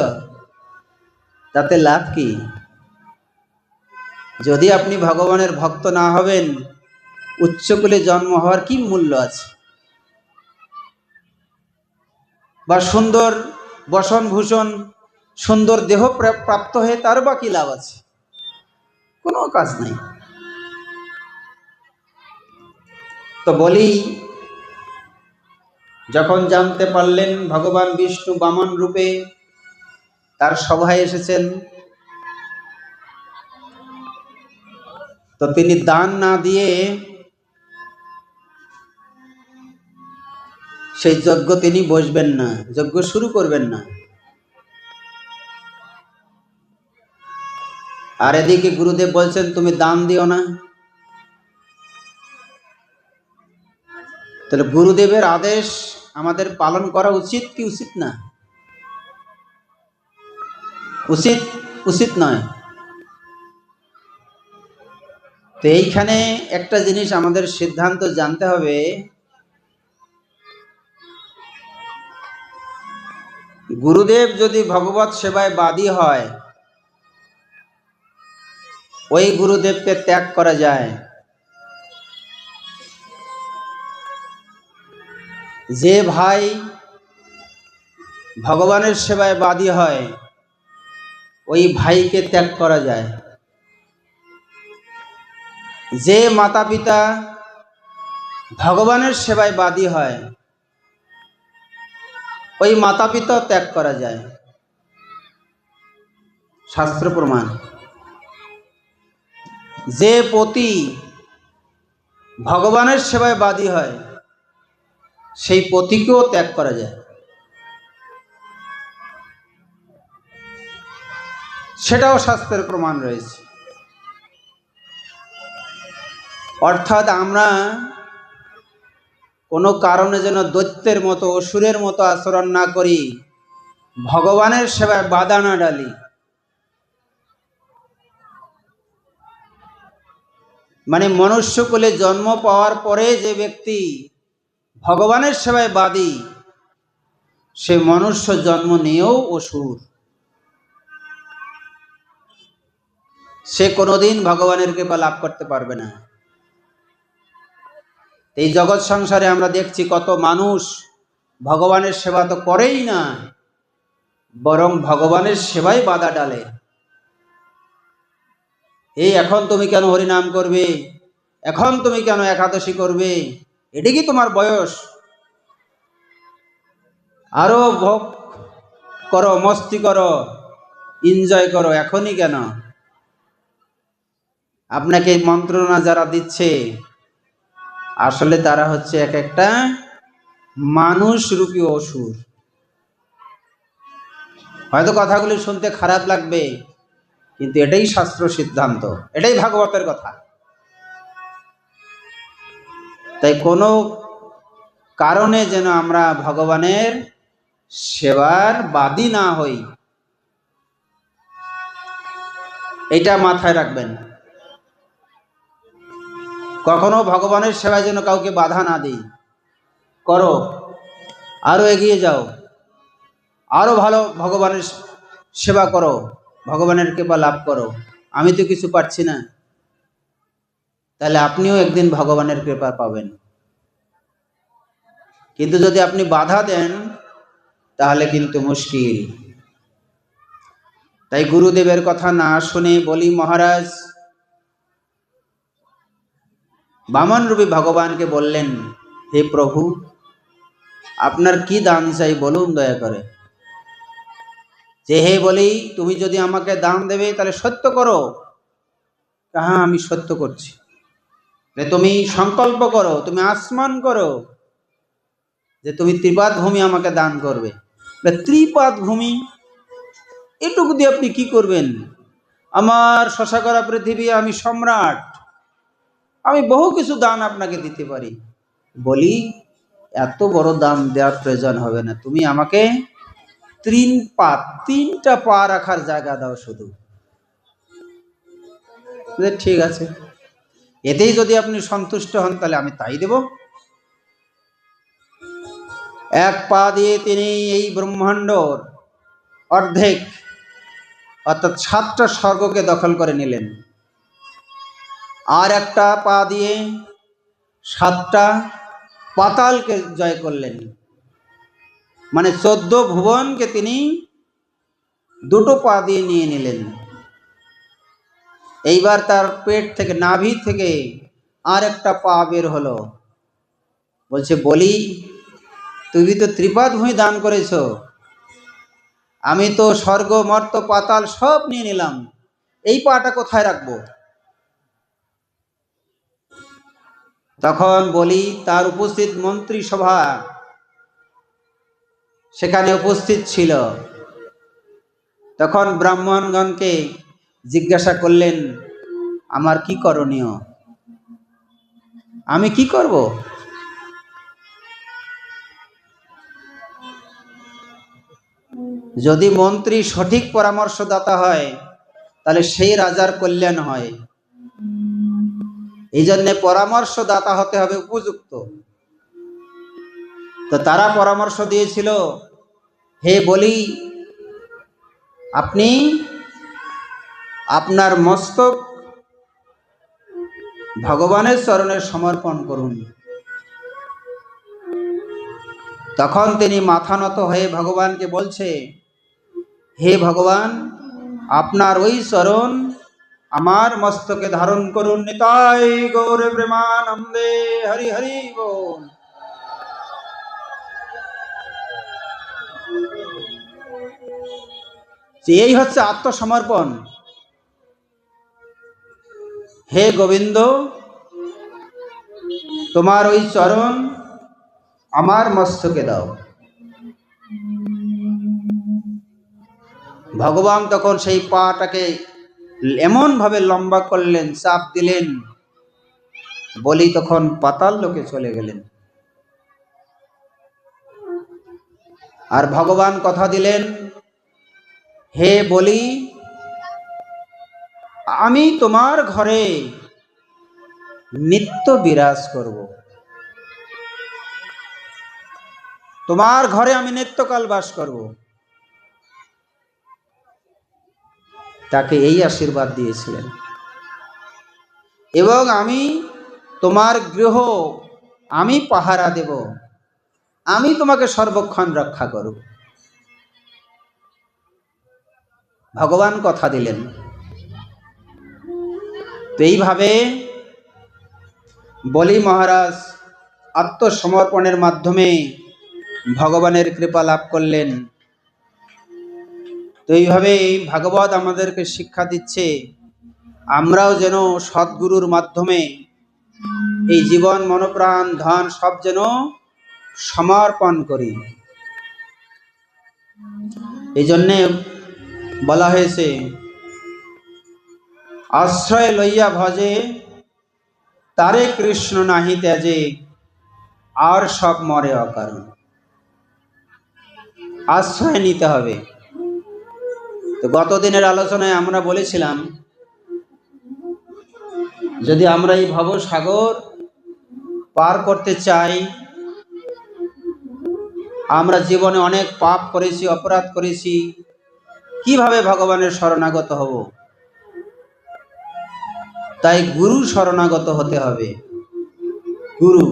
তাতে লাভ কি? যদি আপনি ভগবানের ভক্ত না হবেন, উচ্চ কুলে জন্ম হওয়ার কি মূল্য আছে? বা সুন্দর বসন ভূষণ, সুন্দর দেহ প্রাপ্ত হয়ে তার বা কি লাভ আছে? কোনো কাজ নাই। তো বলি যখন জানতে পারলেন ভগবান বিষ্ণু বামন রূপে তার সভায় এসেছেন, তো তিনি দান না দিয়ে সেই যজ্ঞ তিনি বসবেন না, যজ্ঞ শুরু করবেন না। আর এদিকে গুরুদেব বলছেন তুমি দান দিও না। তাহলে গুরুদেবের আদেশ আমাদের পালন করা উচিত কি উচিত না? উচিত, উচিত নয়। তো এইখানে একটা জিনিস আমাদের সিদ্ধান্ত জানতে হবে, গুরুদেব যদি ভগবত সেবায় বাদী হয়, ওই গুরুদেবকে ত্যাগ করা যায়। যে ভাই ভগবানের সেবায় বাদী হয়, ওই ভাইকে ত্যাগ করা যায়। যে মাতা পিতা ভগবানের সেবায় বাদী হয়, ওই মাতা পিতা ত্যাগ করা যায়, শাস্ত্র প্রমাণ। যে পতি ভগবানের সেবায় বাদী হয়, সেই পতিকেও ত্যাগ করা যায়, সেটাও শাস্ত্রের প্রমাণ রয়েছে। অর্থাৎ আমরা কোনো কারণে যেন দৈত্যের মতো, অসুরের মতো আচরণ না করি, ভগবানের সেবায় বাধা না ডালি। মানে মনুষ্যকুলে জন্ম পাওয়ার পরে যে ব্যক্তি ভগবানের সেবায় বাদী, সে মনুষ্য জন্ম নিয়েও অসুর, সে কোনোদিন ভগবানের কৃপা লাভ করতে পারবে না। এই জগৎ সংসারে আমরা দেখছি কত মানুষ ভগবানের সেবা তো করেই না, বরং ভগবানের সেবায় বাধা ডালে। এই এখন তুমি কেন হরিনাম করবে, এখন তুমি কেন একাদশী করবে, এটি কি তোমার বয়স? আরো ভোগ করো, মস্তি করো, এনজয় করো, এখনই কেন? আপনাকে মন্ত্রণা যারা দিচ্ছে, আসলে তারা হচ্ছে এক একটা মানুষ রূপী অসুর। হয়তো কথাগুলি শুনতে খারাপ লাগবে, কিন্তু এটাই শাস্ত্র সিদ্ধান্ত, এটাই ভাগবতের কথা। তাই কোনো কারণে যেন আমরা ভগবানের সেবার বাদী না হই, এটা মাথায় রাখবেন। কখনো ভগবানের সেবায় যেন কাউকে বাধা না দিই। করো, আরো এগিয়ে যাও, আরো ভালো ভগবানের সেবা করো, ভগবানের কৃপা লাভ করো। আমি তো কিছু পাচ্ছি না, তাহলে আপনিও একদিন ভগবানের কৃপা পাবেন। কিন্তু যদি আপনি বাধা দেন, তাহলে কিন্তু মুশকিল। তাই গুরুদেবের কথা না শুনে বলি মহারাজ বামন রূপী ভগবানকে বললেন, হে প্রভু, আপনার কি দান চাই বলুন দয়া করে। যে হে বলি, তুমি যদি আমাকে দান দেবে তাহলে সত্য করো। হ্যাঁ, আমি সত্য করছি। তুমি সংকল্প করো, তুমি আসমান করো যে তুমি ত্রিপাদ ভূমি আমাকে দান করবে। ত্রিপাদ ভূমি, এটুকু দিয়ে আপনি কি করবেন? আমার শশা করা পৃথিবী, আমি সম্রাট, আমি বহু কিছু দান আপনাকে দিতে পারি। বলি, এত বড় দান দেওয়ার প্রয়োজন হবে না, তুমি আমাকে তিনটা পা রাখার জায়গা দাও শুধু। ঠিক আছে, এতেই যদি আপনি সন্তুষ্ট হন তাহলে আমি তাই দেব। এক পা দিয়ে তিনি এই ব্রহ্মাণ্ডর অর্ধেক, অর্থাৎ 7টা স্বর্গকে দখল করে নিলেন। আর একটা পা দিয়ে 7টা পাতালকে জয় করলেন। মানে 14 ভুবনকে তিনি 2টো পা দিয়ে নিয়ে নিলেন। এইবার তার পেট থেকে, নাভি থেকে আর একটা পা বের হলো। বলছে, বলি, তুমি তো ত্রিপাদ ভূমি দান করেছ, আমি তো স্বর্গ মর্ত পাতাল সব নিয়ে নিলাম, এই পাটা কোথায় রাখবো? তখন বলি, তার উপস্থিত মন্ত্রী সভা সেখানে উপস্থিত ছিল। তখন ব্রাহ্মণগণকে জিজ্ঞাসা করলেন, আমার কি করণীয়, আমি কি করব? যদি মন্ত্রী সঠিক পরামর্শদাতা হয়, তাহলে সেই রাজার কল্যাণ হয়। এই জন্য পরামর্শদাতা হতে হবে উপযুক্ত। তো তারা পরামর্শ দিয়েছিল, হে বলি, আপনি আপনার মস্তক ভগবানের চরণে সমর্পণ করুন। তখন তিনি মাথা নত হয়ে ভগবানকে বলছে, হে ভগবান, আপনার ওই চরণ আমার মস্তকে ধারণ করুন। নিতাই গৌর প্রেমানন্দে, হরি হরি বল। এই হচ্ছে আত্মসমর্পণ। হে গোবিন্দ, তোমার ওই চরণ আমার মস্তকে দাও। ভগবান তখন সেই পাটাকে এমন ভাবে লম্বা করলেন, চাপ দিলেন, বলি তখন পাতাল লোকে চলে গেলেন। আর ভগবান কথা দিলেন, হে বলি, আমি তোমার ঘরে নিত্য বিরাজ করব, তোমার ঘরে আমি নিত্যকাল বাস করব। তাকে এই আশীর্বাদ দিয়েছিলেন। এবং আমি তোমার গৃহ আমি পাহারা দেব, আমি তোমাকে সর্বক্ষণ রক্ষা করব। ভগবান কথা দিলেন। তো এইভাবে বলি মহারাজ আত্মসমর্পণের মাধ্যমে ভগবানের কৃপা লাভ করলেন। তো এইভাবে ভাগবত আমাদেরকে শিক্ষা দিচ্ছে, আমরাও যেন সদ্গুরুর মাধ্যমে এই জীবন, মনপ্রাণ, ধন সব যেন সমর্পণ করি। এই জন্যে বলা হয়েছে, আশ্রয় লইয়া ভজে তারে কৃষ্ণ নাহি ত্যাজে, আর সব মরে অকারণ। আশ্রয় নিতে হবে। তো গত দিনের আলোচনায় আমরা বলেছিলাম, যদি আমরা এই ভবসাগর পার করতে চাই, আমরা জীবনে অনেক পাপ করেছি, অপরাধ করেছি, কিভাবে ভগবানের শরণাগত হব? তাই গুরু শরণাগত হতে হবে। গুরু,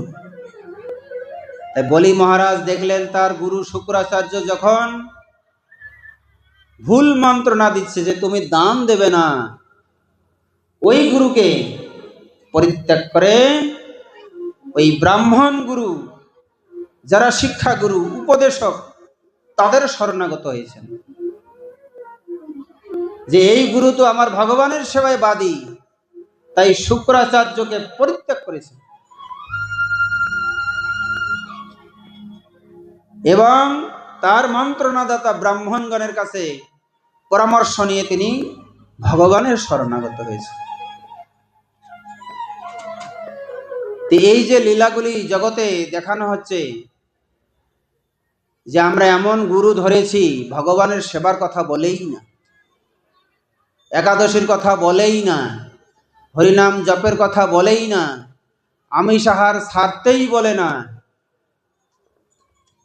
তাই বলি মহারাজ দেখলেন তার গুরু শুক্রাচার্য যখন ভুল মন্ত্রণা দিচ্ছে যে তুমি দান দেবে না, ওই গুরুকে পরিত্যাগ করে ওই ব্রাহ্মণ গুরু, যারা শিক্ষা গুরু, উপদেশক, তাদের শরণাগত হয়েছেন। যে এই গুরু তো আমার ভগবানের সেবায় বাদী, তাই শুক্রাচার্যকে পরিত্যাগ করেছেন এবং তার মন্ত্রণাদাতা ব্রাহ্মণগণের কাছে পরামর্শ নিয়ে তিনি ভগবানের শরণাগত হয়েছেন। এই যে লীলাগুলি জগতে দেখানো হচ্ছে, যে আমরা এমন গুরু ধরেছি ভগবানের সেবার কথা বলেই না, একাদশীর কথা বলেই না, হরিনাম জপের কথা বলেই না, আমিষ আহার ছাড়তেই বলে না।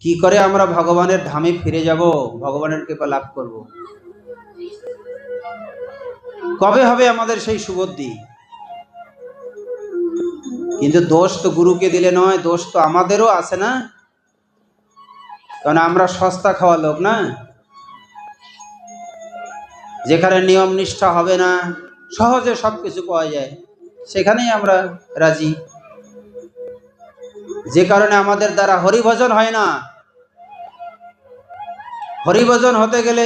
কি করে আমরা ভগবানের ধামে ফিরে যাব, ভগবানের কৃপা লাভ করব? কবে হবে আমাদের সেই সুবুদ্ধি? কিন্তু দোষ তো গুরুকে দিলে নয়, দোষ তো আমাদেরও আছে না? কারণ আমরা সস্তা খাওয়া লোক না। যেখানে নিয়ম নিষ্ঠা হবে না, সহজে সবকিছু পাওয়া যায়, সেখানেই আমরা রাজি। যে কারণে আমাদের দ্বারা হরিভজন হয় না। হরিভজন হতে গেলে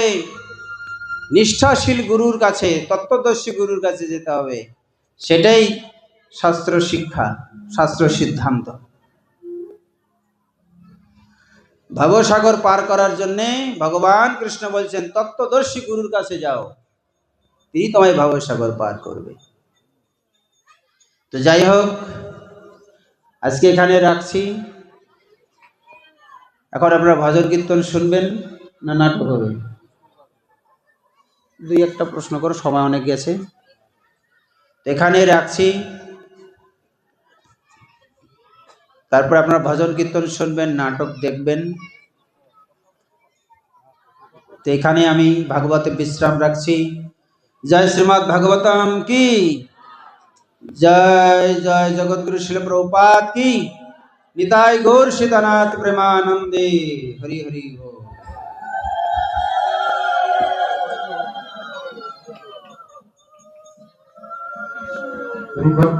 নিষ্ঠাশীল গুরুর কাছে, তত্ত্বদর্শী গুরুর কাছে যেতে হবে। সেটাই শাস্ত্র শিক্ষা, শাস্ত্র সিদ্ধান্ত। ভবসাগর পার করার জন্য ভগবান কৃষ্ণ বলছেন, তত্ত্বদর্শী গুরুর কাছে যাও, তিনি তোমায় ভবসাগর পার করবে। তো যাই হোক, আজকে এখানে রাখছি। এখন আপনারা ভজন কীর্তন শুনবেন না নাটক হবে? দুই একটা প্রশ্ন করো, সময় অনেক গেছে। এখানে রাখছি। তারপর আপনারা ভজন কীর্তন শুনবেন, নাটক দেখবেন। তো এখানে আমি ভাগবতে বিশ্রাম রাখছি। জয় শ্রীমদ্ ভাগবতম কি জয়, জয় জগৎগুরু শিল প্রভুপাদ কি, নিতাই গৌর সীতানাথ প্রেমানন্দে, হরি হরি বল। অনুভব